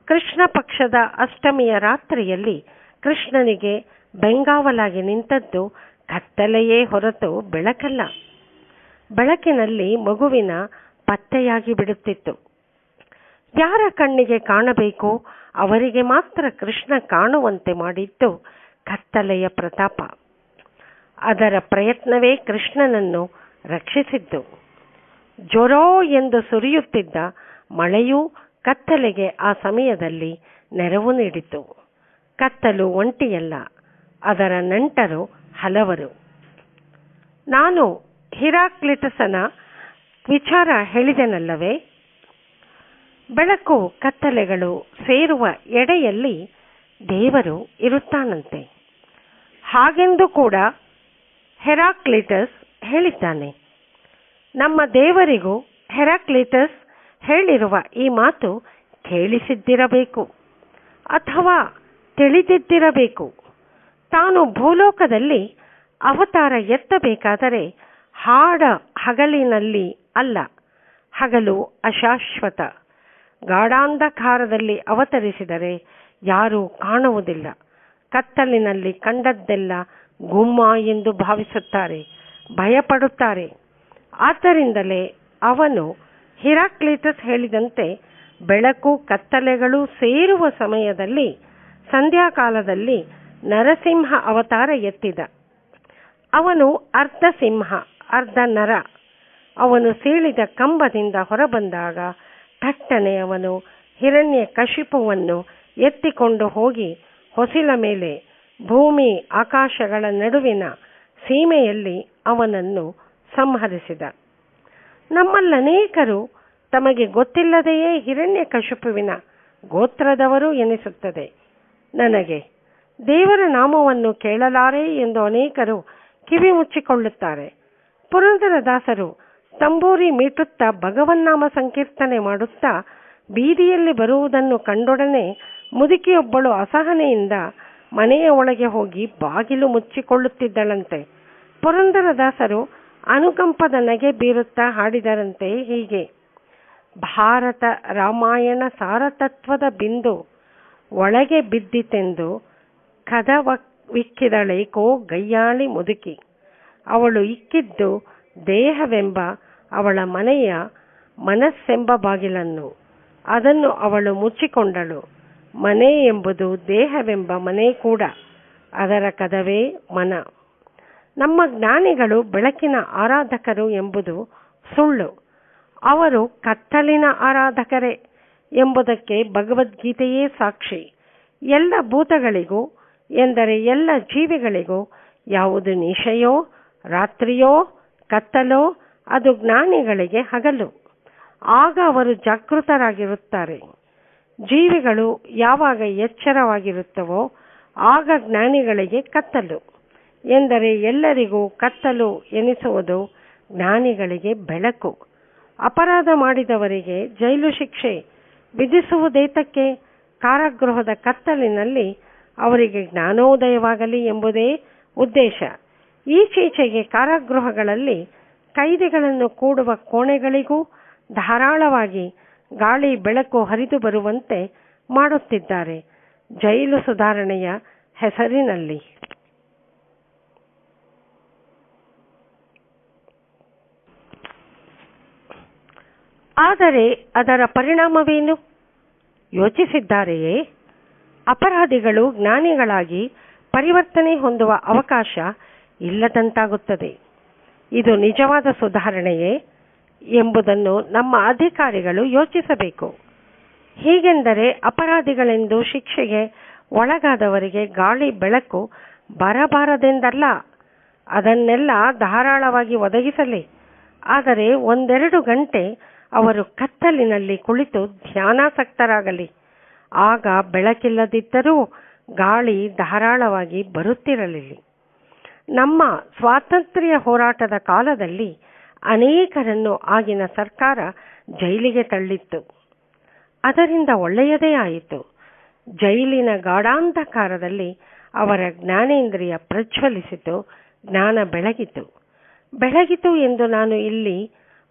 ಕೃಷ್ಣ ಪಕ್ಷದ ಅಷ್ಟಮಿಯ ರಾತ್ರಿಯಲ್ಲಿ ಕೃಷ್ಣನಿಗೆ ಬೆಂಗಾವಲಾಗಿ ನಿಂತದ್ದು ಕತ್ತಲೆಯೇ ಹೊರತು ಬೆಳಕಲ್ಲ. ಬೆಳಕಿನಲ್ಲಿ ಮಗುವಿನ ಪತ್ತೆಯಾಗಿ ಬಿಡುತ್ತಿತ್ತು. ಯಾರ ಕಣ್ಣಿಗೆ ಕಾಣಬೇಕು ಅವರಿಗೆ ಮಾತ್ರ ಕೃಷ್ಣ ಕಾಣುವಂತೆ ಮಾಡಿದ್ದು ಕತ್ತಲೆಯ ಪ್ರತಾಪ. ಅದರ ಪ್ರಯತ್ನವೇ ಕೃಷ್ಣನನ್ನು ರಕ್ಷಿಸಿದ್ದು. ಜೊರೋ ಎಂದು ಸುರಿಯುತ್ತಿದ್ದ ಮಳೆಯೂ ಕತ್ತಲೆಗೆ ಆ ಸಮಯದಲ್ಲಿ ನೆರವು ನೀಡಿತು. ಕತ್ತಲು ಒಂಟಿಯಲ್ಲ, ಅದರ ನಂಟರು ಹಲವರು. ನಾನು ಹಿರಾಕ್ಲಿಟಸನ ವಿಚಾರ ಹೇಳಿದೆನಲ್ಲವೇ? ಬೆಳಕು ಕತ್ತಲೆಗಳು ಸೇರುವ ಎಡೆಯಲ್ಲಿ ದೇವರು ಇರುತ್ತಾನಂತೆ. ಹಾಗೆಂದು ಕೂಡ ಹೆರಾಕ್ಲಿಟಸ್ ಹೇಳಿದ್ದಾನೆ. ನಮ್ಮ ದೇವರಿಗೂ ಹೆರಾಕ್ಲಿಟಸ್ ಹೇಳಿರುವ ಈ ಮಾತು ಕೇಳಿಸಿದ್ದಿರಬೇಕು ಅಥವಾ ತಿಳಿದಿದ್ದಿರಬೇಕು. ತಾನು ಭೂಲೋಕದಲ್ಲಿ ಅವತಾರ ಎತ್ತಬೇಕಾದರೆ ಹಗಲಿನಲ್ಲಿ ಅಲ್ಲ. ಹಗಲು ಅಶಾಶ್ವತ. ಗಾಢಾಂಧಕಾರದಲ್ಲಿ ಅವತರಿಸಿದರೆ ಯಾರೂ ಕಾಣುವುದಿಲ್ಲ. ಕತ್ತಲಿನಲ್ಲಿ ಕಂಡದ್ದೆಲ್ಲ ಗುಮ್ಮ ಎಂದು ಭಾವಿಸುತ್ತಾರೆ, ಭಯಪಡುತ್ತಾರೆ. ಆದ್ದರಿಂದಲೇ ಅವನು ಹಿರಾಕ್ಲಿಟಸ್ ಹೇಳಿದಂತೆ ಬೆಳಕು ಕತ್ತಲೆಗಳು ಸೇರುವ ಸಮಯದಲ್ಲಿ ಸಂಧ್ಯಾಕಾಲದಲ್ಲಿ ನರಸಿಂಹ ಅವತಾರ ಎತ್ತಿದ. ಅವನು ಅರ್ಧ ಸಿಂಹ ಅರ್ಧ ನರ. ಅವನು ಸೀಳಿದ ಕಂಬದಿಂದ ಹೊರಬಂದಾಗ ಥಟ್ಟನೆ ಅವನು ಹಿರಣ್ಯಕಶಿಪುವನ್ನು ಎತ್ತಿಕೊಂಡು ಹೋಗಿ ಹೊಸಿಲ ಮೇಲೆ ಭೂಮಿ ಆಕಾಶಗಳ ನಡುವಿನ ಸೀಮೆಯಲ್ಲಿ ಅವನನ್ನು ಸಂಹರಿಸಿದ. ನಮ್ಮಲ್ಲನೇಕರು ತಮಗೆ ಗೊತ್ತಿಲ್ಲದೆಯೇ ಹಿರಣ್ಯಕಶಿಪುವಿನ ಗೋತ್ರದವರು ಎನಿಸುತ್ತದೆ. ನನಗೆ ದೇವರ ನಾಮವನ್ನು ಕೇಳಲಾರೆ ಎಂದು ಅನೇಕರು ಕಿವಿ ಮುಚ್ಚಿಕೊಳ್ಳುತ್ತಾರೆ. ಪುರಂದರದಾಸರು ತಂಬೂರಿ ಮೀಟುತ್ತಾ ಭಗವನ್ನಾಮ ಸಂಕೀರ್ತನೆ ಮಾಡುತ್ತಾ ಬೀದಿಯಲ್ಲಿ ಬರುವುದನ್ನು ಕಂಡೊಡನೆ ಮುದುಕಿಯೊಬ್ಬಳು ಅಸಹನೆಯಿಂದ ಮನೆಯ ಒಳಗೆ ಹೋಗಿ ಬಾಗಿಲು ಮುಚ್ಚಿಕೊಳ್ಳುತ್ತಿದ್ದಳಂತೆ. ಪುರಂದರದಾಸರು ಅನುಕಂಪದ ನಗೆ ಬೀರುತ್ತಾ ಹಾಡಿದರಂತೆ ಹೀಗೆ: ಭಾರತ ರಾಮಾಯಣ ಸಾರತತ್ವದ ಬಿಂದು ಒಳಗೆ ಬಿದ್ದಿತೆಂದು ಕದವಿಕ್ಕಿದಳೇಕೋ ಗಯ್ಯಾಳಿ ಮುದುಕಿ. ಅವಳು ಇಕ್ಕಿದ್ದು ದೇಹವೆಂಬ ಅವಳ ಮನೆಯ ಮನಸ್ಸೆಂಬ ಬಾಗಿಲನ್ನು. ಅದನ್ನು ಅವಳು ಮುಚ್ಚಿಕೊಂಡಳು. ಮನೆ ಎಂಬುದು ದೇಹವೆಂಬ ಮನೆ ಕೂಡ. ಅದರ ಕದವೇ ಮನ. ನಮ್ಮ ಜ್ಞಾನಿಗಳು ಬೆಳಕಿನ ಆರಾಧಕರು ಎಂಬುದು ಸುಳ್ಳು. ಅವರು ಕತ್ತಲಿನ ಆರಾಧಕರೇ ಎಂಬುದಕ್ಕೆ ಭಗವದ್ಗೀತೆಯೇ ಸಾಕ್ಷಿ. ಎಲ್ಲ ಭೂತಗಳಿಗೂ ಎಂದರೆ ಎಲ್ಲ ಜೀವಿಗಳಿಗೂ ಯಾವುದು ನಿಶೆಯೋ ರಾತ್ರಿಯೋ ಕತ್ತಲೋ ಅದು ಜ್ಞಾನಿಗಳಿಗೆ ಹಗಲು. ಆಗ ಅವರು ಜಾಗೃತರಾಗಿರುತ್ತಾರೆ. ಜೀವಿಗಳು ಯಾವಾಗ ಎಚ್ಚರವಾಗಿರುತ್ತವೋ ಆಗ ಜ್ಞಾನಿಗಳಿಗೆ ಕತ್ತಲು. ಎಂದರೆ ಎಲ್ಲರಿಗೂ ಕತ್ತಲು ಎನಿಸುವುದು ಜ್ಞಾನಿಗಳಿಗೆ ಬೆಳಕು. ಅಪರಾಧ ಮಾಡಿದವರಿಗೆ ಜೈಲು ಶಿಕ್ಷೆ ವಿಧಿಸುವುದೇತಕ್ಕೆ? ಕಾರಾಗೃಹದ ಕತ್ತಲಿನಲ್ಲಿ ಅವರಿಗೆ ಜ್ಞಾನೋದಯವಾಗಲಿ ಎಂಬುದೇ ಉದ್ದೇಶ. ಈಚೀಚೆಗೆ ಕಾರಾಗೃಹಗಳಲ್ಲಿ ಕೈದಿಗಳನ್ನು ಕೂಡುವ ಕೋಣೆಗಳಿಗೂ ಧಾರಾಳವಾಗಿ ಗಾಳಿ ಬೆಳಕು ಹರಿದು ಬರುವಂತೆ ಮಾಡುತ್ತಿದ್ದಾರೆ ಜೈಲು ಸುಧಾರಣೆಯ ಹೆಸರಿನಲ್ಲಿ. ಆದರೆ ಅದರ ಪರಿಣಾಮವೇನು ಯೋಚಿಸಿದ್ದಾರೆಯೇ? ಅಪರಾಧಿಗಳು ಜ್ಞಾನಿಗಳಾಗಿ ಪರಿವರ್ತನೆ ಹೊಂದುವ ಅವಕಾಶ ಇಲ್ಲದಂತಾಗುತ್ತದೆ. ಇದು ನಿಜವಾದ ಸುಧಾರಣೆಯೇ ಎಂಬುದನ್ನು ನಮ್ಮ ಅಧಿಕಾರಿಗಳು ಯೋಚಿಸಬೇಕು. ಹೀಗೆಂದರೆ ಅಪರಾಧಿಗಳೆಂದು ಶಿಕ್ಷೆಗೆ ಒಳಗಾದವರಿಗೆ ಗಾಳಿ ಬೆಳಕು ಬರಬಾರದೆಂದಲ್ಲ. ಅದನ್ನೆಲ್ಲ ಧಾರಾಳವಾಗಿ ಒದಗಿಸಲಿ. ಆದರೆ 1-2 ಗಂಟೆ ಅವರು ಕತ್ತಲಿನಲ್ಲಿ ಕುಳಿತು ಧ್ಯಾನಾಸಕ್ತರಾಗಲಿ. ಆಗ ಬೆಳಕಿಲ್ಲದಿದ್ದರೂ ಗಾಳಿ ಧಾರಾಳವಾಗಿ ಬರುತ್ತಿರಲಿಲ್ಲ. ನಮ್ಮ ಸ್ವಾತಂತ್ರ್ಯ ಹೋರಾಟದ ಕಾಲದಲ್ಲಿ ಅನೇಕರನ್ನು ಆಗಿನ ಸರ್ಕಾರ ಜೈಲಿಗೆ ತಳ್ಳಿತ್ತು. ಅದರಿಂದ ಒಳ್ಳೆಯದೇ ಆಯಿತು. ಜೈಲಿನ ಗಾಢಾಂಧಕಾರದಲ್ಲಿ ಅವರ ಜ್ಞಾನೇಂದ್ರಿಯ ಪ್ರಜ್ವಲಿಸಿತು, ಜ್ಞಾನ ಬೆಳಗಿತು ಎಂದು ನಾನು ಇಲ್ಲಿ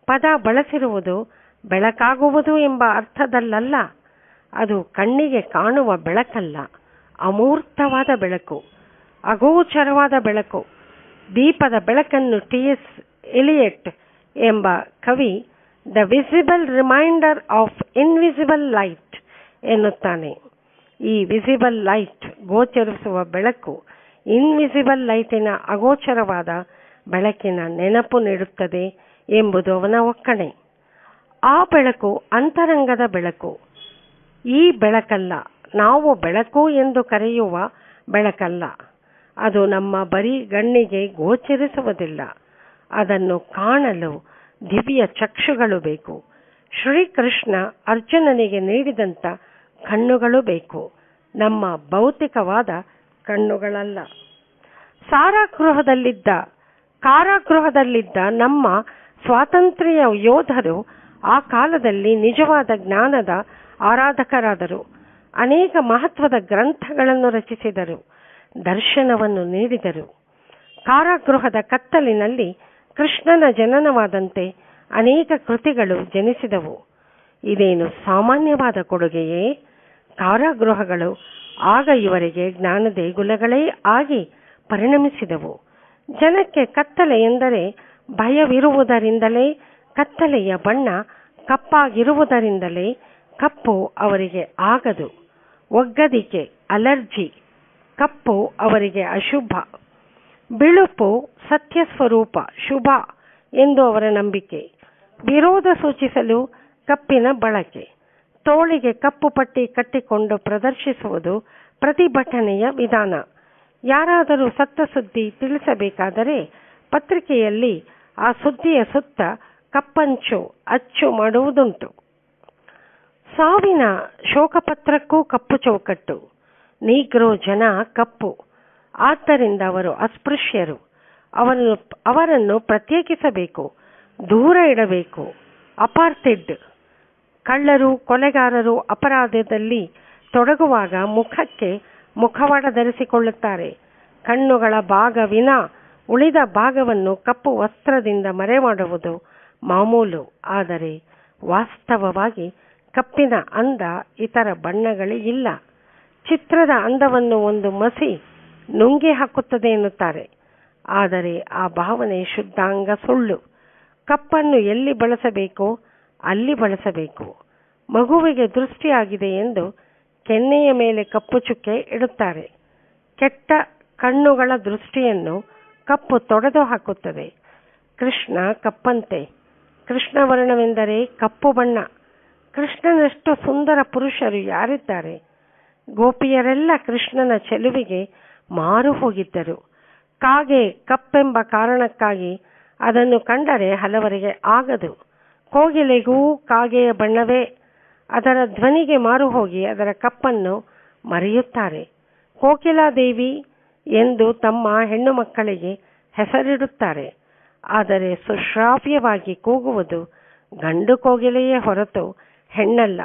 ಪದ ಬಳಸಿರುವುದು ಬೆಳಕಾಗುವುದು ಎಂಬ ಅರ್ಥದಲ್ಲಲ್ಲ. ಅದು ಕಣ್ಣಿಗೆ ಕಾಣುವ ಬೆಳಕಲ್ಲ, ಅಮೂರ್ತವಾದ ಬೆಳಕು, ಅಗೋಚರವಾದ ಬೆಳಕು. ದೀಪದ ಬೆಳಕನ್ನು ಟಿ.ಎಸ್. ಎಲಿಯಟ್ ಎಂಬ ಕವಿ the visible reminder of invisible light ಎನ್ನುತ್ತಾನೆ. ಈ ವಿಸಿಬಲ್ ಲೈಟ್ ಗೋಚರಿಸುವ ಬೆಳಕು ಇನ್ವಿಸಿಬಲ್ ಲೈಟಿನ ಅಗೋಚರವಾದ ಬೆಳಕಿನ ನೆನಪು ನೀಡುತ್ತದೆ ಎಂಬುದು ಅವನ ಒಕ್ಕಣೆ. ಆ ಬೆಳಕು ಅಂತರಂಗದ ಬೆಳಕು. ಈ ಬೆಳಕಲ್ಲ, ನಾವು ಬೆಳಕು ಎಂದು ಕರೆಯುವ ಬೆಳಕಲ್ಲ. ಅದು ನಮ್ಮ ಬರೀ ಗಣ್ಣಿಗೆ ಗೋಚರಿಸುವುದಿಲ್ಲ. ಅದನ್ನು ಕಾಣಲು ದಿವ್ಯ ಚಕ್ಷುಗಳು ಬೇಕು. ಶ್ರೀಕೃಷ್ಣ ಅರ್ಜುನನಿಗೆ ನೀಡಿದಂಥ ಕಣ್ಣುಗಳು ಬೇಕು, ನಮ್ಮ ಭೌತಿಕವಾದ ಕಣ್ಣುಗಳಲ್ಲ. ಕಾರಾಗೃಹದಲ್ಲಿದ್ದ ನಮ್ಮ ಸ್ವಾತಂತ್ರ್ಯ ಯೋಧರು ಆ ಕಾಲದಲ್ಲಿ ನಿಜವಾದ ಜ್ಞಾನದ ಆರಾಧಕರಾದರು. ಅನೇಕ ಮಹತ್ವದ ಗ್ರಂಥಗಳನ್ನು ರಚಿಸಿದರು, ದರ್ಶನವನ್ನು ನೀಡಿದರು. ಕಾರಾಗೃಹದ ಕತ್ತಲಿನಲ್ಲಿ ಕೃಷ್ಣನ ಜನನವಾದಂತೆ ಅನೇಕ ಕೃತಿಗಳು ಜನಿಸಿದವು. ಇದೇನು ಸಾಮಾನ್ಯವಾದ ಕೊಡುಗೆಯೇ? ಕಾರಾಗೃಹಗಳು ಆಗ ಇವರಿಗೆ ಜ್ಞಾನ ದೇಗುಲಗಳೇ ಆಗಿ ಪರಿಣಮಿಸಿದವು. ಜನಕ್ಕೆ ಕತ್ತಲೆ ಎಂದರೆ ಭಯವಿರುವುದರಿಂದಲೇ, ಕತ್ತಲೆಯ ಬಣ್ಣ ಕಪ್ಪಾಗಿರುವುದರಿಂದಲೇ ಕಪ್ಪು ಅವರಿಗೆ ಆಗದು. ಒಗ್ಗದಿಕೆ, ಅಲರ್ಜಿ. ಕಪ್ಪು ಅವರಿಗೆ ಅಶುಭ. ಬಿಳುಪು ಸತ್ಯ ಸ್ವರೂಪ, ಶುಭ ಎಂದು ಅವರ ನಂಬಿಕೆ. ವಿರೋಧ ಸೂಚಿಸಲು ಕಪ್ಪಿನ ಬಳಕೆ. ತೋಳಿಗೆ ಕಪ್ಪು ಪಟ್ಟಿ ಕಟ್ಟಿಕೊಂಡು ಪ್ರದರ್ಶಿಸುವುದು ಪ್ರತಿಭಟನೆಯ ವಿಧಾನ. ಯಾರಾದರೂ ಸತ್ತ ಸುದ್ದಿ ತಿಳಿಸಬೇಕಾದರೆ ಪತ್ರಿಕೆಯಲ್ಲಿ ಆ ಸುದ್ದಿಯ ಸುತ್ತ ಕಪ್ಪಂಚು ಅಚ್ಚು ಮಾಡುವುದುಂಟು. ಸಾವಿನ ಶೋಕಪತ್ರಕ್ಕೂ ಕಪ್ಪು ಚೌಕಟ್ಟು. ನೀಗ್ರೋ ಜನ ಕಪ್ಪು, ಆದ್ದರಿಂದ ಅವರು ಅಸ್ಪೃಶ್ಯರು. ಅವರನ್ನು ಪ್ರತ್ಯೇಕಿಸಬೇಕು, ದೂರ ಇಡಬೇಕು. ಅಪಾರ್ಥೈಡ್. ಕಳ್ಳರು, ಕೊಲೆಗಾರರು ಅಪರಾಧದಲ್ಲಿ ತೊಡಗುವಾಗ ಮುಖಕ್ಕೆ ಮುಖವಾಡ ಧರಿಸಿಕೊಳ್ಳುತ್ತಾರೆ. ಕಣ್ಣುಗಳ ಭಾಗ ವಿನಾ ಉಳಿದ ಭಾಗವನ್ನು ಕಪ್ಪು ವಸ್ತ್ರದಿಂದ ಮರೆ ಮಾಡುವುದು ಮಾಮೂಲು. ಆದರೆ ವಾಸ್ತವವಾಗಿ ಕಪ್ಪಿನ ಅಂದ ಇತರ ಬಣ್ಣಗಳಿಗಿಲ್ಲ. ಚಿತ್ರದ ಅಂದವನ್ನು ಒಂದು ಮಸಿ ನುಂಗಿ ಹಾಕುತ್ತದೆ ಎನ್ನುತ್ತಾರೆ. ಆದರೆ ಆ ಭಾವನೆ ಶುದ್ಧಾಂಗ ಸುಳ್ಳು. ಕಪ್ಪನ್ನು ಎಲ್ಲಿ ಬಳಸಬೇಕೋ ಅಲ್ಲಿ ಬಳಸಬೇಕು. ಮಗುವಿಗೆ ದೃಷ್ಟಿಯಾಗಿದೆ ಎಂದು ಕೆನ್ನೆಯ ಮೇಲೆ ಕಪ್ಪು ಚುಕ್ಕೆ ಇಡುತ್ತಾರೆ. ಕೆಟ್ಟ ಕಣ್ಣುಗಳ ದೃಷ್ಟಿಯನ್ನು ಕಪ್ಪು ತೊಡೆದು ಹಾಕುತ್ತದೆ. ಕೃಷ್ಣ ಕಪ್ಪಂತೆ. ಕೃಷ್ಣವರ್ಣವೆಂದರೆ ಕಪ್ಪು ಬಣ್ಣ. ಕೃಷ್ಣನಷ್ಟು ಸುಂದರ ಪುರುಷರು ಯಾರಿದ್ದಾರೆ? ಗೋಪಿಯರೆಲ್ಲ ಕೃಷ್ಣನ ಚೆಲುವಿಗೆ ಮಾರು ಹೋಗಿದ್ದರು. ಕಾಗೆ ಕಪ್ಪೆಂಬ ಕಾರಣಕ್ಕಾಗಿ ಅದನ್ನು ಕಂಡರೆ ಹಲವರಿಗೆ ಆಗದು. ಕೋಗಿಲೆಗೂ ಕಾಗೆಯ ಬಣ್ಣವೇ. ಅದರ ಧ್ವನಿಗೆ ಮಾರು ಹೋಗಿ ಅದರ ಕಪ್ಪನ್ನು ಮರೆಯುತ್ತಾರೆ. ಕೋಕಿಲಾದೇವಿ ಎಂದು ತಮ್ಮ ಹೆಣ್ಣು ಮಕ್ಕಳಿಗೆ ಹೆಸರಿಡುತ್ತಾರೆ. ಆದರೆ ಸುಶ್ರಾವ್ಯವಾಗಿ ಕೂಗುವುದು ಗಂಡು ಕೋಗಿಲೆಯೇ ಹೊರತು ಹೆಣ್ಣಲ್ಲ.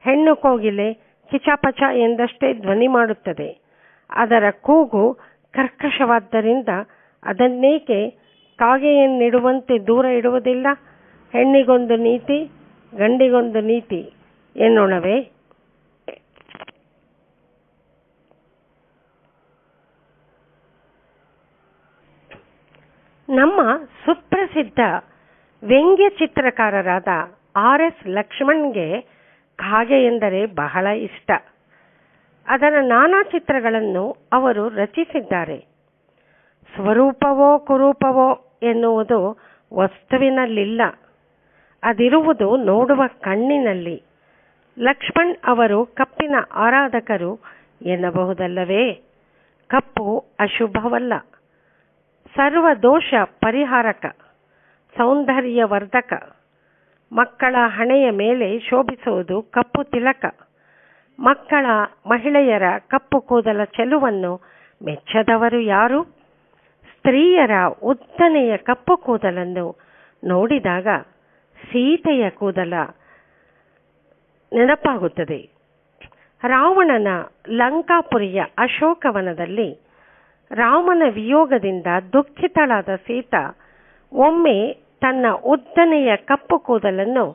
ಹೆಣ್ಣು ಕೋಗಿಲೆ ಕಿಚಪಚ ಎಂದಷ್ಟೇ ಧ್ವನಿ ಮಾಡುತ್ತದೆ. ಅದರ ಕೂಗು ಕರ್ಕಶವಾದ್ದರಿಂದ ಅದನ್ನೇಕೆ ಕಾಗೆಯನ್ನಿಡುವಂತೆ ದೂರ ಇಡುವುದಿಲ್ಲ? ಹೆಣ್ಣಿಗೊಂದು ನೀತಿ, ಗಂಡಿಗೊಂದು ನೀತಿ ಎನ್ನೋಣವೇ? ನಮ್ಮ ಸುಪ್ರಸಿದ್ಧ ವ್ಯಂಗ್ಯ ಚಿತ್ರಕಾರರಾದ R.S. ಲಕ್ಷ್ಮಣ್ಗೆ ಕಾಗೆ ಎಂದರೆ ಬಹಳ ಇಷ್ಟ. ಅದರ ನಾನಾ ಚಿತ್ರಗಳನ್ನು ಅವರು ರಚಿಸಿದ್ದಾರೆ. ಸ್ವರೂಪವೋ ಕುರೂಪವೋ ಎನ್ನುವುದು ವಸ್ತುವಿನಲ್ಲಿಲ್ಲ, ಅದಿರುವುದು ನೋಡುವ ಕಣ್ಣಿನಲ್ಲಿ. ಲಕ್ಷ್ಮಣ್ ಅವರು ಕಪ್ಪಿನ ಆರಾಧಕರು ಎನ್ನಬಹುದಲ್ಲವೇ? ಕಪ್ಪು ಅಶುಭವಲ್ಲ, ಸರ್ವ ದೋಷ ಪರಿಹಾರಕ, ಸೌಂದರ್ಯವರ್ಧಕ. ಮಕ್ಕಳ ಹಣೆಯ ಮೇಲೆ ಶೋಭಿಸುವುದು ಕಪ್ಪು ತಿಲಕ. ಮಹಿಳೆಯರ ಕಪ್ಪು ಕೂದಲ ಚೆಲುವನ್ನು ಮೆಚ್ಚದವರು ಯಾರು? ಸ್ತ್ರೀಯರ ಉದ್ದನೆಯ ಕಪ್ಪು ಕೂದಲನ್ನು ನೋಡಿದಾಗ ಸೀತೆಯ ಕೂದಲ ನೆನಪಾಗುತ್ತದೆ. ರಾವಣನ ಲಂಕಾಪುರಿಯ ಅಶೋಕವನದಲ್ಲಿ ರಾಮನ ವಿಯೋಗದಿಂದ ದುಃಖಿತಳಾದ ಸೀತಾ ಒಮ್ಮೆ ತನ್ನ ಉದ್ದನೆಯ ಕಪ್ಪು ಕೂದಲನ್ನು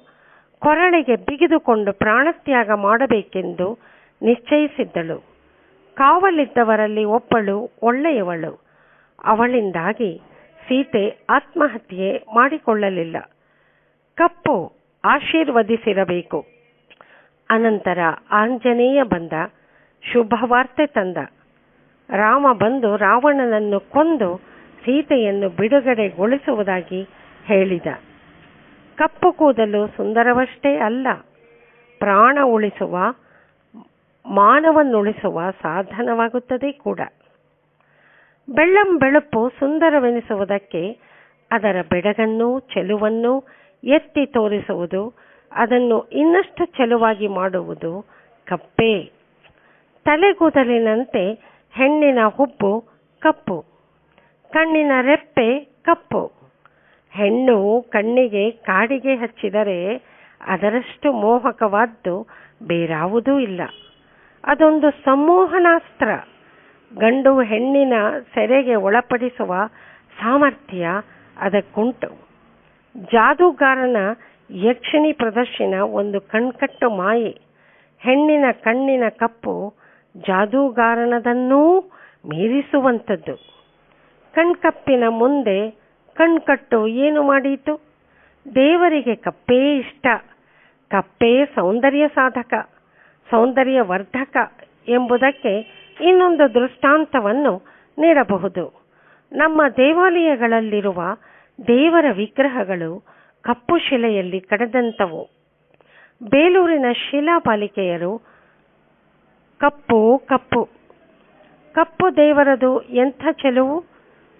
ಕೊರಳಿಗೆ ಬಿಗಿದುಕೊಂಡು ಪ್ರಾಣತ್ಯಾಗ ಮಾಡಬೇಕೆಂದು ನಿಶ್ಚಯಿಸಿದ್ದಳು. ಕಾವಲಿದ್ದವರಲ್ಲಿ ಒಬ್ಬಳು ಒಳ್ಳೆಯವಳು. ಅವಳಿಂದಾಗಿ ಸೀತೆ ಆತ್ಮಹತ್ಯೆ ಮಾಡಿಕೊಳ್ಳಲಿಲ್ಲ. ಕಪ್ಪು ಆಶೀರ್ವದಿಸಿರಬೇಕು. ಅನಂತರ ಆಂಜನೇಯ ಬಂದ, ಶುಭವಾರ್ತೆ ತಂದ. ರಾಮ ಬಂದು ರಾವಣನನ್ನು ಕೊಂದು ಸೀತೆಯನ್ನು ಬಿಡುಗಡೆಗೊಳಿಸುವುದಾಗಿ ಹೇಳಿದ. ಕಪ್ಪು ಕೂದಲು ಸುಂದರವಷ್ಟೇ ಅಲ್ಲ, ಪ್ರಾಣ ಉಳಿಸುವ, ಮಾನವನ್ನುಳಿಸುವ ಸಾಧನವಾಗುತ್ತದೆ ಕೂಡ. ಬೆಳ್ಳಂಬೆಳುಪು ಸುಂದರವೆನಿಸುವುದಕ್ಕೆ ಅದರ ಬೆಡಗನ್ನೂ ಚೆಲುವನ್ನೂ ಎತ್ತಿ ತೋರಿಸುವುದು, ಅದನ್ನು ಇನ್ನಷ್ಟು ಚೆಲುವಾಗಿ ಮಾಡುವುದು ಕಪ್ಪೇ. ತಲೆಗೂದಲಿನಂತೆ ಹೆಣ್ಣಿನ ಹುಬ್ಬು ಕಪ್ಪು, ಕಣ್ಣಿನ ರೆಪ್ಪೆ ಕಪ್ಪು. ಹೆಣ್ಣು ಕಣ್ಣಿಗೆ ಕಾಡಿಗೆ ಹಚ್ಚಿದರೆ ಅದರಷ್ಟು ಮೋಹಕವಾದ್ದು ಬೇರಾವುದೂ ಇಲ್ಲ. ಅದೊಂದು ಸಂಮೋಹನಾಸ್ತ್ರ. ಗಂಡು ಹೆಣ್ಣಿನ ಸೆರೆಗೆ ಒಳಪಡಿಸುವ ಸಾಮರ್ಥ್ಯ ಅದಕ್ಕುಂಟು. ಜಾದೂಗಾರನ ಯಕ್ಷಿಣಿ ಪ್ರದರ್ಶನ ಒಂದು ಕಣ್ಕಟ್ಟು ಮಾಯೆ. ಹೆಣ್ಣಿನ ಕಣ್ಣಿನ ಕಪ್ಪು ಜಾದೂಗಾರನದನ್ನೂ ಮೀರಿಸುವಂಥದ್ದು. ಕಣ್ಕಪ್ಪಿನ ಮುಂದೆ ಕಣ್ಕಟ್ಟು ಏನು ಮಾಡೀತು? ದೇವರಿಗೆ ಕಪ್ಪೇ ಇಷ್ಟ. ಕಪ್ಪೇ ಸೌಂದರ್ಯ ಸಾಧಕ, ಸೌಂದರ್ಯವರ್ಧಕ ಎಂಬುದಕ್ಕೆ ಇನ್ನೊಂದು ದೃಷ್ಟಾಂತವನ್ನು ನೀಡಬಹುದು. ನಮ್ಮ ದೇವಾಲಯಗಳಲ್ಲಿರುವ ದೇವರ ವಿಗ್ರಹಗಳು ಕಪ್ಪು ಶಿಲೆಯಲ್ಲಿ ಕಡೆದಂಥವು. ಬೇಲೂರಿನ ಶಿಲಾಬಾಲಿಕೆಯರು ಕಪ್ಪು ಕಪ್ಪು ಕಪ್ಪು ದೇವರದು ಎಂಥ ಚೆಲುವು,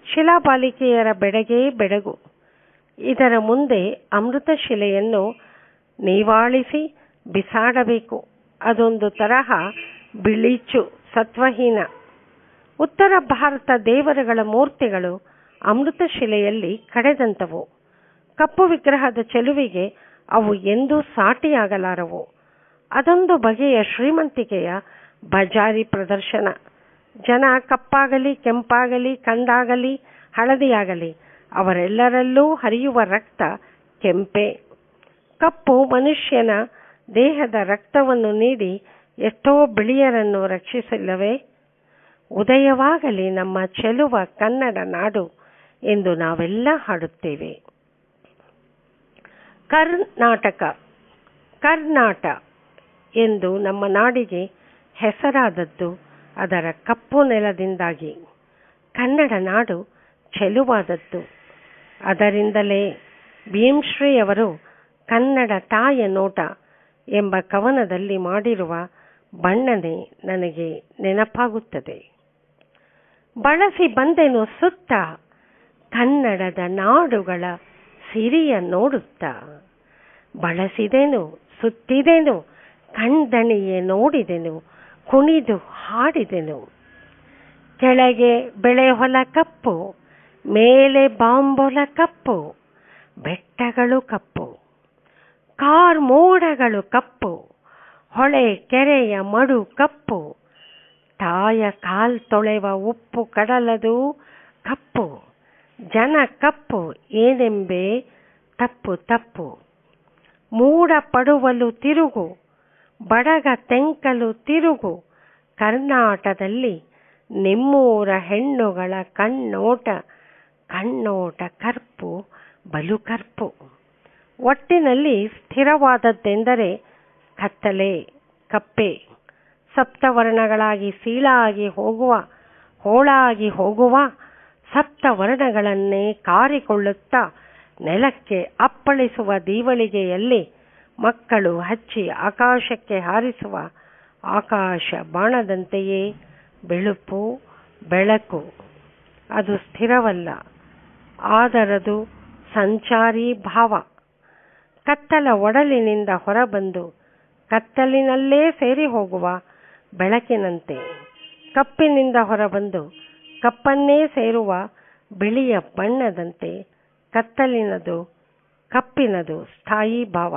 ಶಿಲಾಬಾಲಿಕೆಯರ ಬೆಡಗೇ ಬೆಡಗು. ಇದರ ಮುಂದೆ ಅಮೃತ ಶಿಲೆಯನ್ನು ನೀವಾಳಿಸಿ ಬಿಸಾಡಬೇಕು. ಅದೊಂದು ತರಹ ಬಿಳಿಚು, ಸತ್ವಹೀನ. ಉತ್ತರ ಭಾರತ ದೇವರುಗಳ ಮೂರ್ತಿಗಳು ಅಮೃತ ಶಿಲೆಯಲ್ಲಿ ಕಡೆದಂಥವು. ಕಪ್ಪು ವಿಗ್ರಹದ ಚೆಲುವಿಗೆ ಅವು ಎಂದೂ ಸಾಟಿಯಾಗಲಾರವು. ಅದೊಂದು ಬಗೆಯ ಶ್ರೀಮಂತಿಕೆಯ ಬಜಾರಿ ಪ್ರದರ್ಶನ. ಜನ ಕಪ್ಪಾಗಲಿ ಕೆಂಪಾಗಲಿ ಕಂದಾಗಲಿ ಹಳದಿಯಾಗಲಿ ಅವರೆಲ್ಲರಲ್ಲೂ ಹರಿಯುವ ರಕ್ತ ಕೆಂಪೆ. ಕಪ್ಪು ಮನುಷ್ಯನ ದೇಹದ ರಕ್ತವನ್ನು ನೀಡಿ ಎಷ್ಟೋ ಬಿಳಿಯರನ್ನು ರಕ್ಷಿಸಿಲ್ಲವೇ? ಉದಯವಾಗಲಿ ನಮ್ಮ ಚೆಲುವ ಕನ್ನಡ ನಾಡು ಎಂದು ನಾವೆಲ್ಲ ಹಾಡುತ್ತೇವೆ. ಕರ್ನಾಟಕ, ಕರ್ನಾಟ ಎಂದು ನಮ್ಮ ನಾಡಿಗೆ ಹೆಸರಾದದ್ದು ಅದರ ಕಪ್ಪು ನೆಲದಿಂದಾಗಿ. ಕನ್ನಡ ನಾಡು ಚೆಲುವಾದದ್ದು ಅದರಿಂದಲೇ. ಭೀಮಶ್ರೀಯವರು ಕನ್ನಡ ತಾಯ ನೋಟ ಎಂಬ ಕವನದಲ್ಲಿ ಮಾಡಿರುವ ಬಣ್ಣನೆ ನನಗೆ ನೆನಪಾಗುತ್ತದೆ. ಬಳಸಿ ಬಂದೆನು ಸುತ್ತ ಕನ್ನಡದ ನಾಡುಗಳ ಸಿರಿಯ ನೋಡುತ್ತಾ, ಬಳಸಿದೆನು ಸುತ್ತಿದೆನು ಕಣ್ದಣಿಯೇ ನೋಡಿದೆನು ಕುಣಿದು ಹಾಡಿದೆನು. ಕೆಳಗೆ ಬೆಳೆ ಹೊಲ ಕಪ್ಪು, ಮೇಲೆ ಬಾಂಬೊಲ ಕಪ್ಪು, ಬೆಟ್ಟಗಳು ಕಪ್ಪು, ಕಾರ್ಮೋಡಗಳು ಕಪ್ಪು, ಹೊಳೆ ಕೆರೆಯ ಮಡು ಕಪ್ಪು, ತಾಯ ಕಾಲ್ ತೊಳೆವ ಉಪ್ಪು ಕಡಲದು ಕಪ್ಪು, ಜನ ಕಪ್ಪು ಏನೆಂಬೆ ತಪ್ಪು ತಪ್ಪು. ಮೂಡ ಪಡುವಲು ತಿರುಗು, ಬಡಗ ತೆಂಕಲು ತಿರುಗು, ಕರ್ನಾಟದಲ್ಲಿ ನಿಮ್ಮೂರ ಹೆಣ್ಣುಗಳ ಕಣ್ಣೋಟ, ಕಣ್ಣೋಟ ಕರ್ಪು ಬಲು ಕರ್ಪು. ಒಟ್ಟಿನಲ್ಲಿ ಸ್ಥಿರವಾದದ್ದೆಂದರೆ ಕತ್ತಲೆ, ಕಪ್ಪೆ. ಸಪ್ತವರ್ಣಗಳಾಗಿ ಸೀಳಾಗಿ ಹೋಗುವ, ಹೋಳಾಗಿ ಹೋಗುವ ಸಪ್ತವರ್ಣಗಳನ್ನೇ ಕಾರಿಕೊಳ್ಳುತ್ತಾ ನೆಲಕ್ಕೆ ಅಪ್ಪಳಿಸುವ ದೀವಳಿಗೆಯಲ್ಲಿ ಮಕ್ಕಳು ಹಚ್ಚಿ ಆಕಾಶಕ್ಕೆ ಹಾರಿಸುವ ಆಕಾಶ ಬಾಣದಂತೆಯೇ ಬೆಳುಪು ಬೆಳಕು. ಅದು ಸ್ಥಿರವಲ್ಲ, ಆದರದು ಸಂಚಾರಿ ಭಾವ. ಕತ್ತಲ ಒಡಲಿನಿಂದ ಹೊರಬಂದು ಕತ್ತಲಿನಲ್ಲೇ ಸೇರಿ ಹೋಗುವ ಬೆಳಕಿನಂತೆ. ಕಪ್ಪಿನಿಂದ ಹೊರಬಂದು ಕಪ್ಪನ್ನೇ ಸೇರುವ ಬಿಳಿಯ ಬಣ್ಣದಂತೆ ಕತ್ತಲಿನದು ಕಪ್ಪಿನದು ಸ್ಥಾಯಿ ಭಾವ.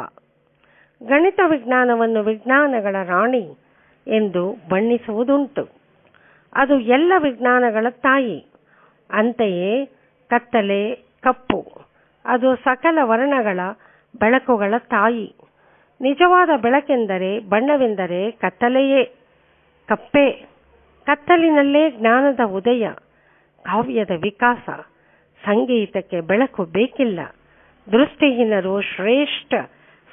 ಗಣಿತ ವಿಜ್ಞಾನವನ್ನು ವಿಜ್ಞಾನಗಳ ರಾಣಿ ಎಂದು ಬಣ್ಣಿಸುವುದುಂಟು. ಅದು ಎಲ್ಲ ವಿಜ್ಞಾನಗಳ ತಾಯಿ. ಅಂತೆಯೇ ಕತ್ತಲೆ ಕಪ್ಪು, ಅದು ಸಕಲ ವರ್ಣಗಳ ಬೆಳಕುಗಳ ತಾಯಿ. ನಿಜವಾದ ಬೆಳಕೆಂದರೆ, ಬಣ್ಣವೆಂದರೆ ಕತ್ತಲೆಯೇ, ಕಪ್ಪೆ. ಕತ್ತಲಿನಲ್ಲೇ ಜ್ಞಾನದ ಉದಯ, ಕಾವ್ಯದ ವಿಕಾಸ. ಸಂಗೀತಕ್ಕೆ ಬೆಳಕು ಬೇಕಿಲ್ಲ. ದೃಷ್ಟಿಹೀನರು ಶ್ರೇಷ್ಠ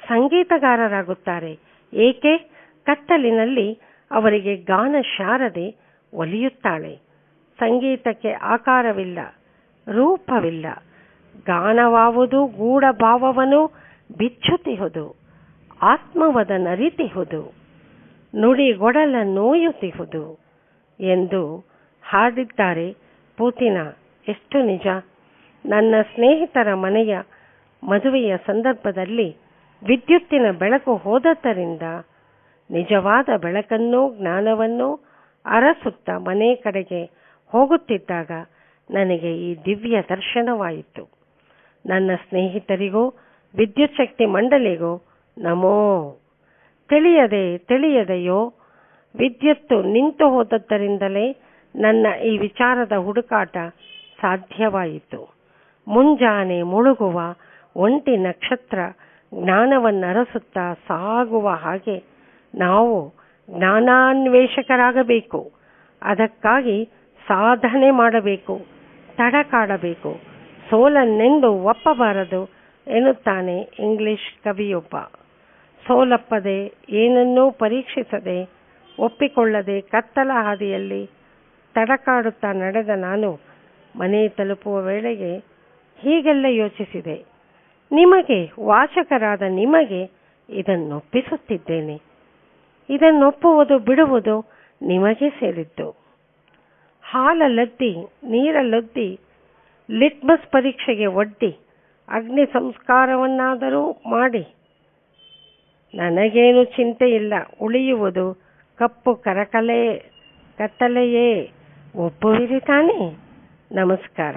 ಸಂಗೀತಗಾರರಾಗುತ್ತಾರೆ. ಏಕೆ? ಕತ್ತಲಿನಲ್ಲಿ ಅವರಿಗೆ ಗಾನ ಶಾರದೆ ಒಲಿಯುತ್ತಾಳೆ. ಸಂಗೀತಕ್ಕೆ ಆಕಾರವಿಲ್ಲ, ರೂಪವಿಲ್ಲ. ಗಾನವಾವುದು ಗೂಢ ಭಾವವನ್ನು ಬಿಚ್ಚುತ್ತಿಹುದು, ಆತ್ಮವದ ನರಿತಿಹುದು, ನುಡಿಗೊಡಲ ನೋಯುತ್ತಿಹುದು ಎಂದು ಹಾಡಿದ್ದಾರೆ ಪೂತಿನ. ಎಷ್ಟು ನಿಜ. ನನ್ನ ಸ್ನೇಹಿತರ ಮನೆಯ ಮದುವೆಯ ಸಂದರ್ಭದಲ್ಲಿ ವಿದ್ಯುತ್ತಿನ ಬೆಳಕು ಹೋದದ್ದರಿಂದ ನಿಜವಾದ ಬೆಳಕನ್ನು ಜ್ಞಾನವನ್ನು ಅರಸುತ್ತ ಮನೆ ಕಡೆಗೆ ಹೋಗುತ್ತಿದ್ದಾಗ ನನಗೆ ಈ ದಿವ್ಯ ದರ್ಶನವಾಯಿತು. ನನ್ನ ಸ್ನೇಹಿತರಿಗೂ ವಿದ್ಯುತ್ ಶಕ್ತಿ ಮಂಡಳಿಗೂ ನಮೋ. ತಿಳಿಯದೆಯೋ ವಿದ್ಯುತ್ತು ನಿಂತು ಹೋದದ್ದರಿಂದಲೇ ನನ್ನ ಈ ವಿಚಾರದ ಹುಡುಕಾಟ ಸಾಧ್ಯವಾಯಿತು. ಮುಂಜಾನೆ ಮುಳುಗುವ ಒಂಟಿ ನಕ್ಷತ್ರ ಜ್ಞಾನವನ್ನರಸುತ್ತಾ ಸಾಗುವ ಹಾಗೆ ನಾವು ಜ್ಞಾನಾನ್ವೇಷಕರಾಗಬೇಕು. ಅದಕ್ಕಾಗಿ ಸಾಧನೆ ಮಾಡಬೇಕು, ತಡಕಾಡಬೇಕು, ಸೋಲನ್ನೆಂದು ಒಪ್ಪಬಾರದು ಎನ್ನುತ್ತಾನೆ ಇಂಗ್ಲಿಷ್ ಕವಿಯೊಬ್ಬ. ಸೋಲಪ್ಪದೆ ಏನನ್ನೂ ಪರೀಕ್ಷಿಸದೆ ಒಪ್ಪಿಕೊಳ್ಳದೆ ಕತ್ತಲ ಹಾದಿಯಲ್ಲಿ ತಡಕಾಡುತ್ತಾ ನಡೆದ ನಾನು ಮನೆ ತಲುಪುವ ವೇಳೆಗೆ ಹೀಗೆಲ್ಲ ಯೋಚಿಸಿದೆ. ನಿಮಗೆ, ವಾಚಕರಾದ ನಿಮಗೆ ಇದನ್ನೊಪ್ಪಿಸುತ್ತಿದ್ದೇನೆ. ಇದನ್ನೊಪ್ಪುವುದು ಬಿಡುವುದು ನಿಮಗೆ ಸೇರಿದ್ದು. ಹಾಲಲ್ಲದ್ದಿ ನೀರಲ್ಲೊದ್ದಿ ಲಿಟ್ಮಸ್ ಪರೀಕ್ಷೆಗೆ ಒಡ್ಡಿ ಅಗ್ನಿ ಸಂಸ್ಕಾರವನ್ನಾದರೂ ಮಾಡಿ. ನನಗೇನು ಚಿಂತೆ ಇಲ್ಲ, ಉಳಿಯುವುದು ಕಪ್ಪು ಕತ್ತಲೆಯೇ. ಒಪ್ಪುವಿರಿ ತಾನೇ? ನಮಸ್ಕಾರ.